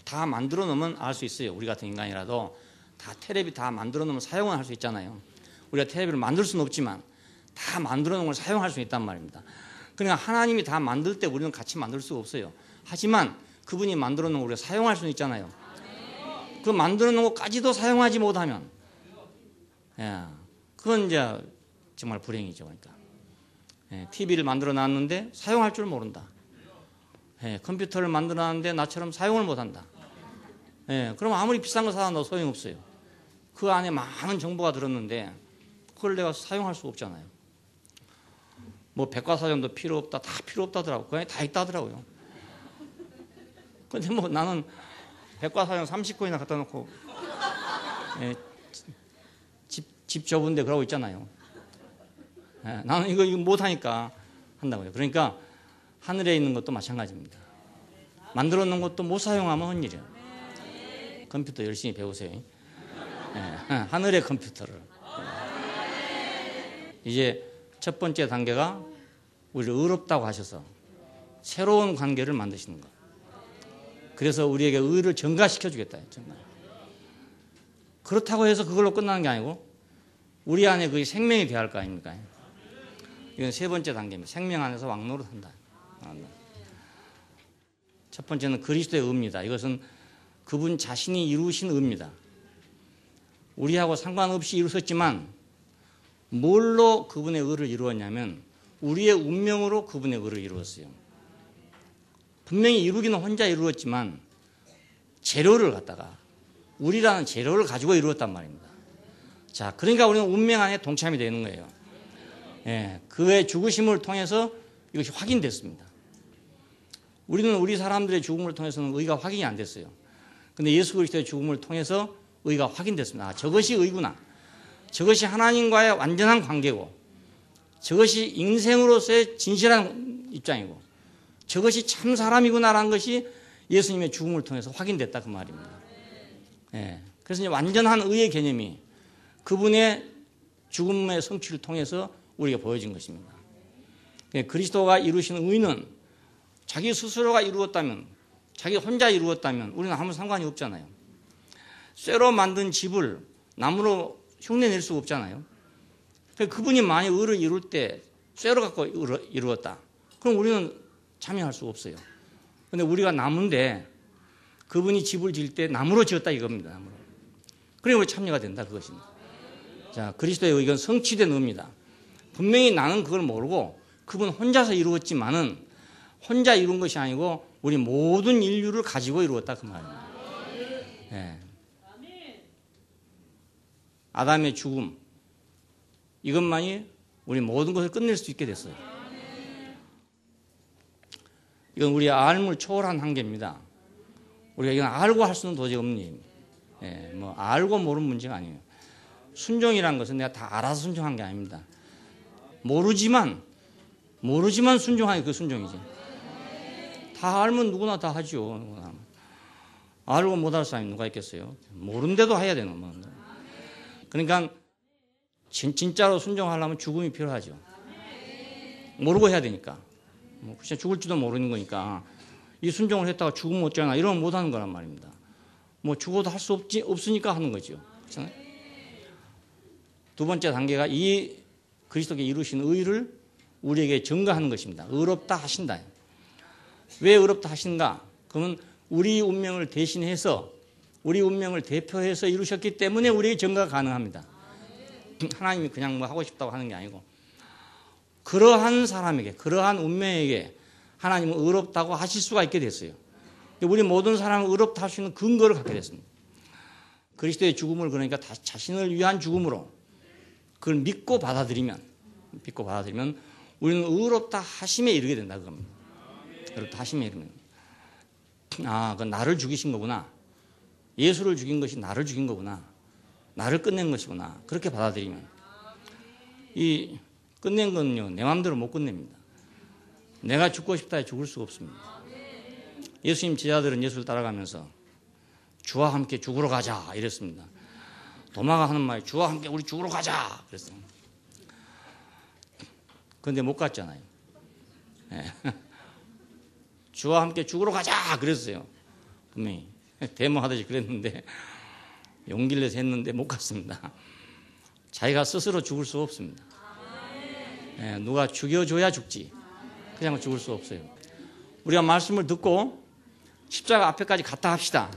S1: 다 만들어 놓으면 알 수 있어요. 우리 같은 인간이라도 다 텔레비 다 만들어 놓으면 사용을 할 수 있잖아요. 우리가 텔레비를 만들 수는 없지만 다 만들어 놓은 걸 사용할 수 있단 말입니다. 그러니까 하나님이 다 만들 때 우리는 같이 만들 수가 없어요. 하지만 그분이 만들어 놓은 걸 우리가 사용할 수는 있잖아요. 그 만들어 놓은 것까지도 사용하지 못하면, 그건 이제 정말 불행이죠. 그러니까 TV를 만들어 놨는데 사용할 줄 모른다. 컴퓨터를 만들어 놨는데 나처럼 사용을 못한다. 그럼 아무리 비싼 거 사다 놔도 소용없어요. 그 안에 많은 정보가 들었는데 그걸 내가 사용할 수가 없잖아요. 뭐 백과사전도 필요 없다, 다 필요 없다더라고. 그 안에 다 있다더라고요. 근데 뭐 나는 백과사전 30권이나 갖다 놓고 집 좁은데 그러고 있잖아요. 나는 이거 못하니까 한다고요. 그러니까 하늘에 있는 것도 마찬가지입니다. 만들어 놓은 것도 못 사용하면 헛일이에요. 컴퓨터 열심히 배우세요. 하늘의 컴퓨터를. 이제 첫 번째 단계가 우리를 의롭다고 하셔서 새로운 관계를 만드시는 것. 그래서 우리에게 의를 증가시켜 주겠다. 정말. 그렇다고 해서 그걸로 끝나는 게 아니고 우리 안에 그 생명이 돼야 할 거 아닙니까? 이건 세 번째 단계입니다. 생명 안에서 왕노릇한다. 첫 번째는 그리스도의 의입니다. 이것은 그분 자신이 이루신 의입니다. 우리하고 상관없이 이루셨지만 뭘로 그분의 의를 이루었냐면 우리의 운명으로 그분의 의를 이루었어요. 분명히 이루기는 혼자 이루었지만 재료를 갖다가 우리라는 재료를 가지고 이루었단 말입니다. 자, 그러니까 우리는 운명 안에 동참이 되는 거예요. 그의 죽으심을 통해서 이것이 확인됐습니다. 우리는 우리 사람들의 죽음을 통해서는 의가 확인이 안 됐어요. 근데 예수 그리스도의 죽음을 통해서 의가 확인됐습니다. 아, 저것이 의구나. 저것이 하나님과의 완전한 관계고 저것이 인생으로서의 진실한 입장이고 저것이 참 사람이구나라는 것이 예수님의 죽음을 통해서 확인됐다 그 말입니다. 그래서 이제 완전한 의의 개념이 그분의 죽음의 성취를 통해서 우리가 보여진 것입니다. 그리스도가 이루신 의는 자기 스스로가 이루었다면 자기 혼자 이루었다면 우리는 아무 상관이 없잖아요. 쇠로 만든 집을 나무로 흉내낼 수가 없잖아요. 그분이 만약 의를 이룰 때 쇠로 갖고 이루었다. 그럼 우리는 참여할 수가 없어요. 그런데 우리가 나무인데 그분이 집을 지을 때 나무로 지었다 이겁니다. 나무로. 그러니 우리 참여가 된다 그것입니다. 자, 그리스도의 의견 성취된 의입니다. 분명히 나는 그걸 모르고 그분 혼자서 이루었지만은 혼자 이룬 것이 아니고 우리 모든 인류를 가지고 이루었다 그 말입니다. 아담의 죽음 이것만이 우리 모든 것을 끝낼 수 있게 됐어요. 이건 우리의 알물 초월한 한계입니다. 우리가 이건 알고 할 수는 도저히 없는 일입니다. 뭐 알고 모르는 문제가 아니에요. 순종이라는 것은 내가 다 알아서 순종한 게 아닙니다. 모르지만 순종하는 그 순종이지. 다 알면 누구나 다 하죠. 누구나. 알고 못할 사람이 누가 있겠어요? 모른데도 해야 되는 거. 그러니까 진짜로 순종하려면 죽음이 필요하죠. 모르고 해야 되니까. 뭐 진짜 죽을지도 모르는 거니까 이 순종을 했다가 죽으면 어쩌나 이러면 못하는 거란 말입니다. 뭐 죽어도 할 수 없으니까 하는 거죠. 그렇잖아요? 두 번째 단계가 이 그리스도께 이루신 의를 우리에게 증거하는 것입니다. 의롭다 하신다. 왜 의롭다 하신가? 그러면 우리 운명을 대신해서 우리 운명을 대표해서 이루셨기 때문에 우리에게 증거가 가능합니다. 하나님이 그냥 뭐 하고 싶다고 하는 게 아니고 그러한 사람에게 그러한 운명에게 하나님은 의롭다고 하실 수가 있게 됐어요. 우리 모든 사람은 의롭다 할 수 있는 근거를 갖게 됐습니다. 그리스도의 죽음을 그러니까 자신을 위한 죽음으로 그걸 믿고 받아들이면 우리는 의롭다 하심에 이르게 된다 그겁니다. 의롭다 하심에 이르면 그건 나를 죽이신 거구나. 예수를 죽인 것이 나를 죽인 거구나. 나를 끝낸 것이구나. 그렇게 받아들이면 이 끝낸 건요 내 마음대로 못 끝냅니다. 내가 죽고 싶다 해 죽을 수가 없습니다. 예수님 제자들은 예수를 따라가면서 주와 함께 죽으러 가자 이랬습니다. 도마가 하는 말이 주와 함께 우리 죽으러 가자 그랬어요. 그런데 못 갔잖아요. 예. 주와 함께 죽으러 가자 그랬어요. 분명히 데모하듯이 그랬는데 용기를 내서 했는데 못 갔습니다. 자기가 스스로 죽을 수 없습니다. 예, 누가 죽여줘야 죽지. 그냥 죽을 수 없어요. 우리가 말씀을 듣고 십자가 앞에까지 갔다 합시다.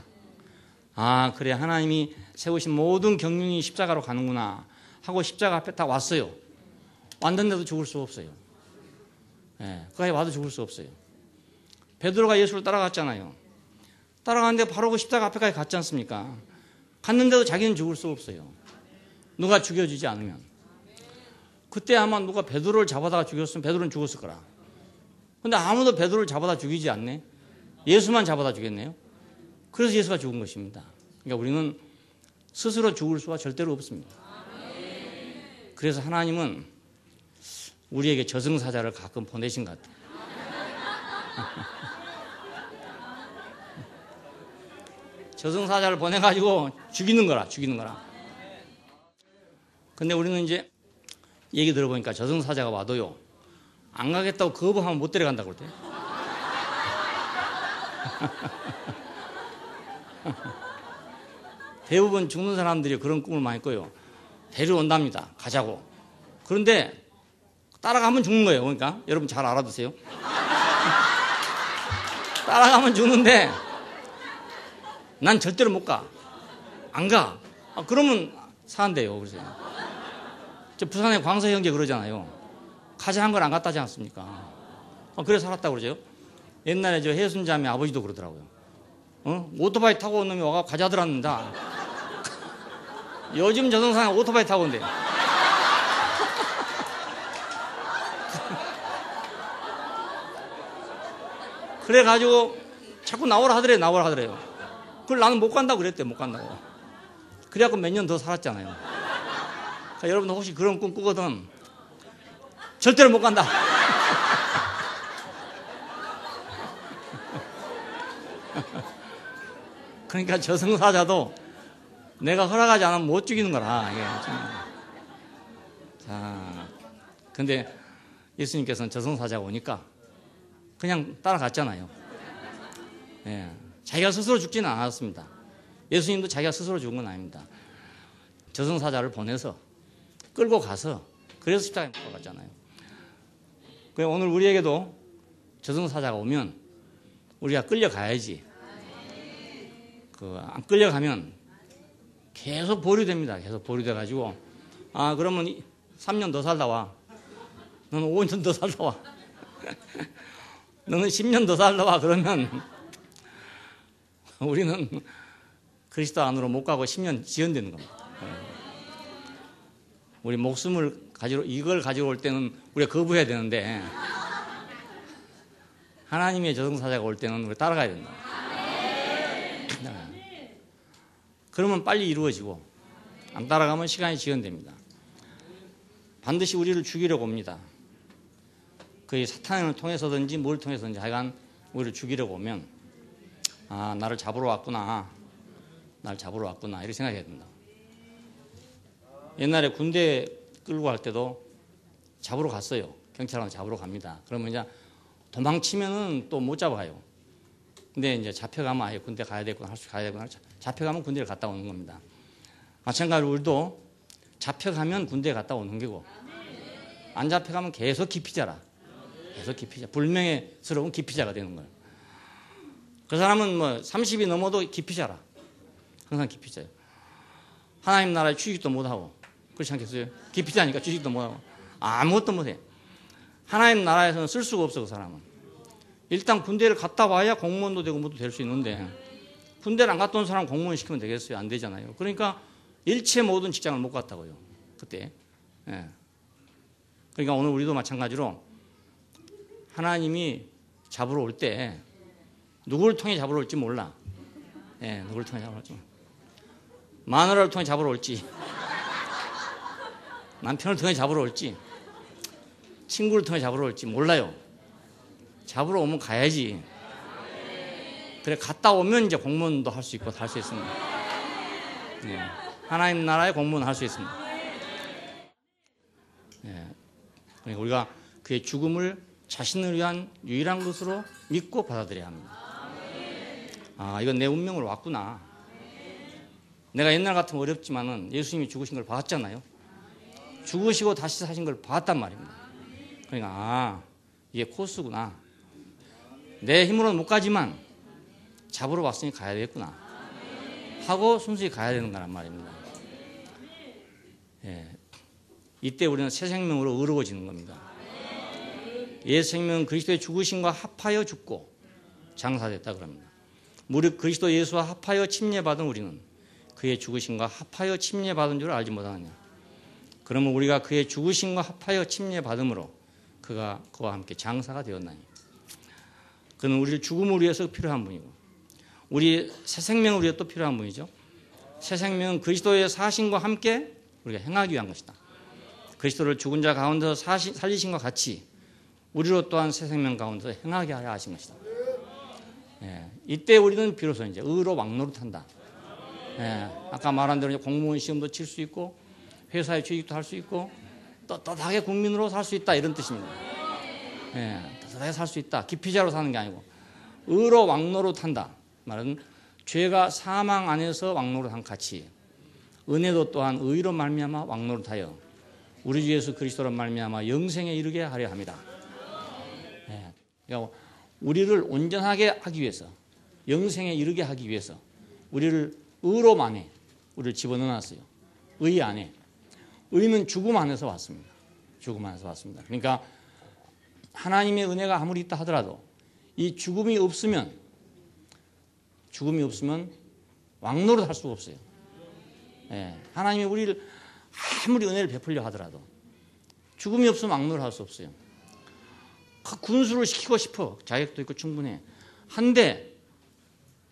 S1: 아, 그래, 하나님이 세우신 모든 경륜이 십자가로 가는구나 하고 십자가 앞에 딱 왔어요. 왔는데도 죽을 수 없어요. 예, 거기 와도 죽을 수 없어요. 베드로가 예수를 따라갔잖아요. 따라가는데 바로 그 십자가 앞에까지 갔지 않습니까? 갔는데도 자기는 죽을 수 없어요. 누가 죽여주지 않으면. 그때 아마 누가 베드로를 잡아다가 죽였으면 베드로는 죽었을 거라. 근데 아무도 베드로를 잡아다 죽이지 않네. 예수만 잡아다 죽였네요. 그래서 예수가 죽은 것입니다. 그러니까 우리는 스스로 죽을 수가 절대로 없습니다. 그래서 하나님은 우리에게 저승사자를 가끔 보내신 것 같아요. 저승사자를 보내가지고 죽이는 거라. 근데 우리는 이제 얘기 들어보니까 저승사자가 와도요, 안 가겠다고 거부하면 못 데려간다고 그러대. 대부분 죽는 사람들이 그런 꿈을 많이 꿔요. 데려온답니다. 가자고. 그런데 따라가면 죽는 거예요. 그러니까 여러분 잘 알아두세요. 따라가면 죽는데 난 절대로 못 가. 안 가. 그러면 산대요. 그래서 저 부산의 광서 형제 그러잖아요. 가자 한 걸 안 갔다지 않습니까? 그래 살았다고 그러죠. 옛날에 저 해순자매 아버지도 그러더라고요. 오토바이 타고 온 놈이 와가 가자 들었는다. 요즘 저승사자 오토바이 타고 온대. 그래가지고 자꾸 나오라 하더래요. 그걸 나는 못 간다고 그랬대. 못 간다고. 그래갖고 몇 년 더 살았잖아요. 그러니까 여러분도 혹시 그런 꿈 꾸거든 절대로 못 간다. 그러니까 저승사자도 내가 허락하지 않으면 못 죽이는 거라. 자, 근데 예수님께서는 저승사자가 오니까 그냥 따라갔잖아요. 예, 자기가 스스로 죽지는 않았습니다. 예수님도 자기가 스스로 죽은 건 아닙니다. 저승사자를 보내서 끌고 가서 그래서 십자가에 못 박았잖아요. 그래서 오늘 우리에게도 저승사자가 오면 우리가 끌려가야지. 안 끌려가면 계속 보류됩니다. 계속 보류돼가지고 그러면 3년 더 살다 와. 너는 5년 더 살다 와. 너는 10년 더 살다 와. 그러면 우리는 그리스도 안으로 못 가고 10년 지연되는 겁니다. 우리 목숨을 이걸 가지고 올 때는 우리가 거부해야 되는데 하나님의 저승사자가 올 때는 우리 따라가야 된다. 그러면 빨리 이루어지고 안 따라가면 시간이 지연됩니다. 반드시 우리를 죽이려고 옵니다. 그의 사탄을 통해서든지 뭘 통해서든지 하여간 우리를 죽이려고 오면 나를 잡으러 왔구나. 이렇게 생각해야 된다. 옛날에 군대 끌고 갈 때도 잡으러 갔어요. 경찰관 잡으러 갑니다. 그러면 이제 도망치면은 또 못 잡아요. 근데 이제 잡혀가면 아예 군대 가야 되구나, 잡혀가면 군대를 갔다 오는 겁니다. 마찬가지로 우리도 잡혀가면 군대에 갔다 오는 거고, 안 잡혀가면 계속 기피자라. 불명예스러운 기피자가 되는 거예요. 그 사람은 30이 넘어도 기피자라. 항상 기피자예요. 하나님 나라에 취직도 못하고, 그렇지 않겠어요? 기피자니까 취직도 못하고, 아무것도 못해. 하나님 나라에서는 쓸 수가 없어, 그 사람은. 일단 군대를 갔다 와야 공무원도 되고 뭐도 될 수 있는데, 군대를 안 갔다 온 사람 공무원 시키면 되겠어요? 안 되잖아요. 그러니까 일체 모든 직장을 못 갔다고요. 그때. 예. 그러니까 오늘 우리도 마찬가지로 하나님이 잡으러 올 때 누구를 통해 잡으러 올지 몰라. 예, 누구를 통해 잡으러 올지. 마누라를 통해 잡으러 올지, 남편을 통해 잡으러 올지, 친구를 통해 잡으러 올지 몰라요. 잡으러 오면 가야지. 그래, 갔다 오면 이제 공무원도 할 수 있고 할 수 있습니다. 예, 하나님 나라의 공무원 할 수 있습니다. 예, 그러니까 우리가 그의 죽음을 자신을 위한 유일한 것으로 믿고 받아들여야 합니다. 아, 이건 내 운명으로 왔구나. 내가 옛날 같으면 어렵지만은 예수님이 죽으신 걸 봤잖아요. 죽으시고 다시 사신 걸 봤단 말입니다. 그러니까 아, 이게 코스구나. 내 힘으로는 못 가지만 잡으러 왔으니 가야 되겠구나 하고 순수히 가야 되는 거란 말입니다. 예. 이때 우리는 새 생명으로 의로워지는 겁니다. 옛 생명은 그리스도의 죽으심과 합하여 죽고 장사됐다 그럽니다. 무릇 그리스도 예수와 합하여 침례받은 우리는 그의 죽으심과 합하여 침례받은 줄 알지 못하느냐. 그러면 우리가 그의 죽으심과 합하여 침례받음으로 그가 그와 함께 장사가 되었나니. 그는 우리를 죽음을 위해서 필요한 분이고 우리 새 생명을 위해 또 필요한 분이죠. 새 생명은 그리스도의 사신과 함께 우리가 행하기 위한 것이다. 그리스도를 죽은 자 가운데서 살리신과 같이 우리로 또한 새 생명 가운데서 행하게 하려 하신 것이다. 예, 이때 우리는 비로소 이제 의로 왕노릇한다. 예, 아까 말한 대로 공무원 시험도 칠 수 있고 회사에 취직도 할 수 있고 떳떳하게 국민으로 살 수 있다 이런 뜻입니다. 예, 떳떳하게 살 수 있다. 기피자로 사는 게 아니고 의로 왕노릇한다. 말은 죄가 사망 안에서 왕노릇한 같이 은혜도 또한 의로 말미암아 왕노릇하여 우리 주 예수 그리스도로 말미암아 영생에 이르게 하려 합니다. 예, 그러니까 우리를 온전하게 하기 위해서 영생에 이르게 하기 위해서 우리를 의로만에 우리를 집어넣어놨어요. 의 안에. 의는 죽음 안에서 왔습니다. 죽음 안에서 왔습니다. 그러니까 하나님의 은혜가 아무리 있다 하더라도 이 죽음이 없으면 왕노릇 할 수가 없어요. 예, 하나님이 우리를 아무리 은혜를 베풀려 하더라도 죽음이 없으면 왕노릇 할 수 없어요. 군수를 시키고 싶어. 자격도 있고 충분해. 한데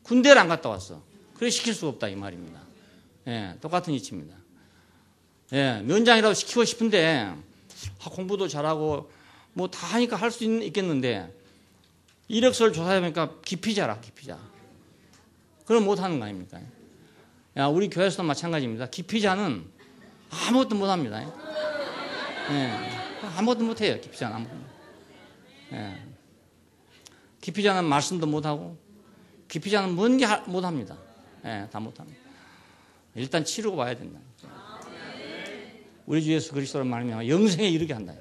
S1: 군대를 안 갔다 왔어. 그래 시킬 수가 없다 이 말입니다. 예, 똑같은 이치입니다. 예, 면장이라도 시키고 싶은데 공부도 잘하고 뭐 다 하니까 할 수 있겠는데 이력서를 조사해보니까 기피자라 기피자. 그럼 못하는 거 아닙니까? 야, 우리 교회에서도 마찬가지입니다. 기피자는 아무것도 못합니다. 예, 아무것도 못해요. 기피자는 아무것도. 예. 기피자는 말씀도 못하고 기피자는 뭔지 못합니다. 예, 다 못합니다. 일단 치르고 봐야 된다. 우리 주 예수 그리스도를 말하면 영생에 이르게 한다.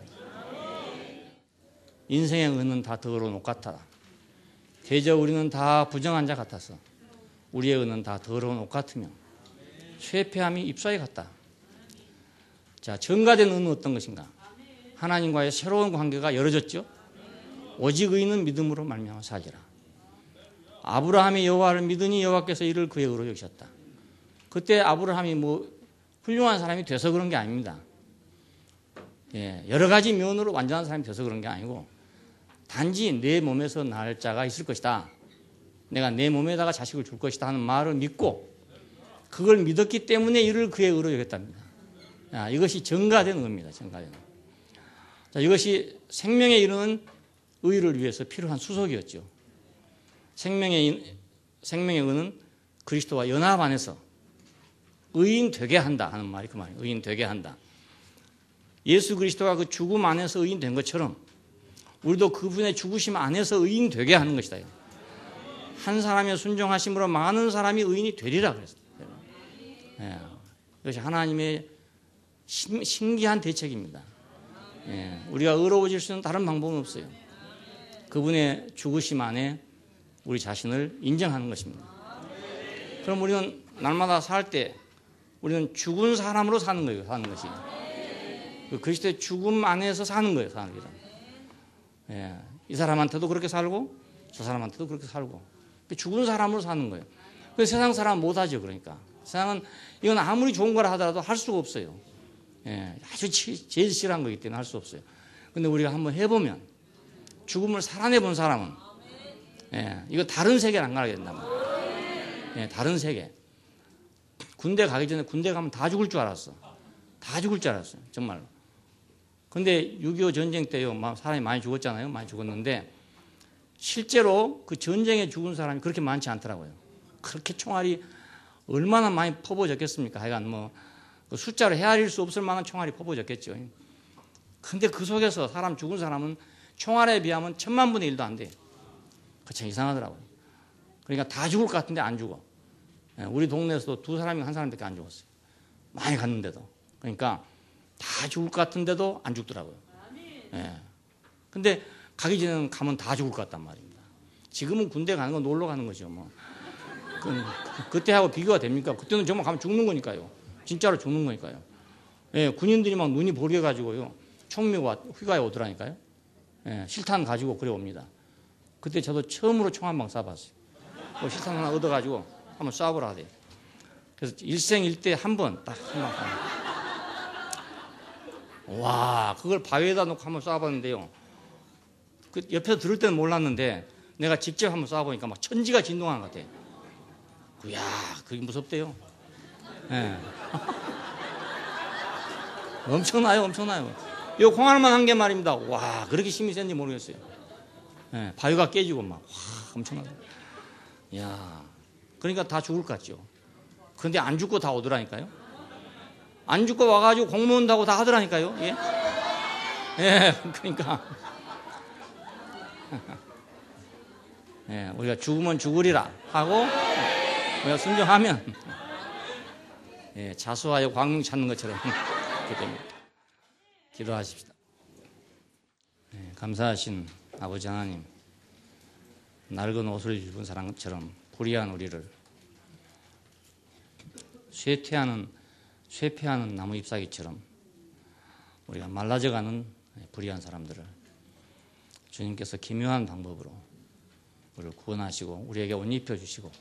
S1: 인생의 은은 다 더러운 옷 같아. 대저 우리는 다 부정한 자 같아서 우리의 은은 다 더러운 옷 같으며 쇠폐함이 잎사귀 같다. 자, 정가된 은은 어떤 것인가? 하나님과의 새로운 관계가 열어졌죠. 오직 의인은 믿음으로 말미암아 살리라. 아브라함이 여호와를 믿으니 여호와께서 이를 그의 의로 여기셨다. 그때 아브라함이 뭐 훌륭한 사람이 돼서 그런 게 아닙니다. 예, 여러 가지 면으로 완전한 사람이 돼서 그런 게 아니고 단지 내 몸에서 날 자가 있을 것이다. 내가 내 몸에다가 자식을 줄 것이다 하는 말을 믿고 그걸 믿었기 때문에 이를 그의 의로 여겼답니다. 자, 이것이 정가된 의입니다. 정가된 의. 자, 이것이 생명에 이르는 의를 위해서 필요한 수속이었죠. 생명의 의는 그리스도와 연합 안에서 의인 되게 한다 하는 말이 그 말이에요. 의인 되게 한다. 예수 그리스도가 그 죽음 안에서 의인 된 것처럼 우리도 그분의 죽으심 안에서 의인 되게 하는 것이다. 한 사람의 순종하심으로 많은 사람이 의인이 되리라 그랬어요. 예, 이것이 하나님의 신기한 대책입니다. 예, 우리가 의로워질 수 있는 다른 방법은 없어요. 그분의 죽으심 안에 우리 자신을 인정하는 것입니다. 그럼 우리는 날마다 살 때 우리는 죽은 사람으로 사는 거예요. 사는 것이. 그리스도의 죽음 안에서 사는 거예요. 사는 거예요. 예, 이 사람한테도 그렇게 살고 저 사람한테도 그렇게 살고 죽은 사람으로 사는 거예요. 세상 사람은 못하죠. 그러니까 세상은 이건 아무리 좋은 거라 하더라도 할 수가 없어요. 예, 아주 제일 싫어한 거기 때문에 할 수 없어요. 근데 우리가 한번 해보면 죽음을 살아내 본 사람은 예, 이거 다른 세계를 안 가게 된단 말이에요. 예, 다른 세계. 군대 가기 전에 군대 가면 다 죽을 줄 알았어. 다 죽을 줄 알았어요. 정말로. 근데 6.25 전쟁 때요, 사람이 많이 죽었잖아요. 많이 죽었는데 실제로 그 전쟁에 죽은 사람이 그렇게 많지 않더라고요. 그렇게 총알이 얼마나 많이 퍼부어졌겠습니까? 하여간 뭐 숫자로 헤아릴 수 없을 만한 총알이 퍼부어졌겠죠. 근데 그 속에서 사람 죽은 사람은 총알에 비하면 1000만 분의 1도 안 돼. 그 참 이상하더라고요. 그러니까 다 죽을 것 같은데 안 죽어. 우리 동네에서도 2사람이 1사람밖에 안 죽었어요. 많이 갔는데도. 그러니까 다 죽을 것 같은데도 안 죽더라고요. 예. 근데 가기 전에는 가면 다 죽을 것 같단 말입니다. 지금은 군대 가는 건 놀러 가는 거죠. 뭐. 그때하고 비교가 됩니까? 그때는 정말 가면 죽는 거니까요. 진짜로 죽는 거니까요. 예, 군인들이 막 눈이 보려가지고요. 총 메고 휴가에 오더라니까요. 예, 실탄 가지고 그래 옵니다. 그때 저도 처음으로 총 한 방 쏴봤어요. 실탄 하나 얻어가지고 한번 쏴보라 하대요. 그래서 일생일대 한 번, 딱 한 방 쏴. 와, 그걸 바위에다 놓고 한번 쏴봤는데요. 그 옆에서 들을 때는 몰랐는데 내가 직접 한번 쏴보니까 막 천지가 진동한 것 같아요. 이야, 그게 무섭대요. 예. 엄청나요, 엄청나요. 이 콩알만 한 개 말입니다. 와, 그렇게 힘이 센지 모르겠어요. 예, 바위가 깨지고 막, 와, 엄청나다. 이야, 그러니까 다 죽을 것 같죠. 그런데 안 죽고 다 오더라니까요. 안 죽고 와가지고 공무원다고 다 하더라니까요. 예, 예, 그러니까. 예, 우리가 죽으면 죽으리라 하고, 우리가 순종하면, 예, 자수하여 광명 찾는 것처럼 그렇게 됩니다. 기도하십시다. 예, 감사하신 아버지 하나님, 낡은 옷을 입은 사람처럼 불의한 우리를 쇠퇴하는 나무 잎사귀처럼 우리가 말라져가는 불의한 사람들을 주님께서 기묘한 방법으로 우리를 구원하시고 우리에게 옷 입혀주시고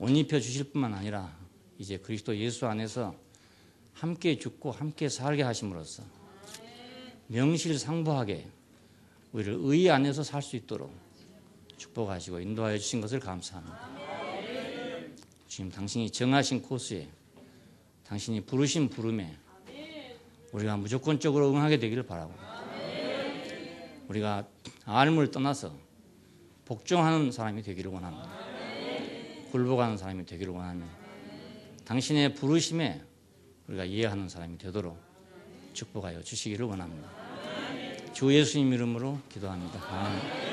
S1: 옷 입혀주실 뿐만 아니라 이제 그리스도 예수 안에서 함께 죽고 함께 살게 하심으로써 명실상부하게 우리를 의 안에서 살 수 있도록 축복하시고 인도하여 주신 것을 감사합니다. 주님, 당신이 정하신 코스에 당신이 부르신 부름에 우리가 무조건적으로 응하게 되기를 바라고 우리가 앓음을 떠나서 복종하는 사람이 되기를 원합니다. 굴복하는 사람이 되기를 원하며 당신의 부르심에 우리가 이해하는 사람이 되도록 축복하여 주시기를 원합니다. 주 예수님 이름으로 기도합니다. 아멘.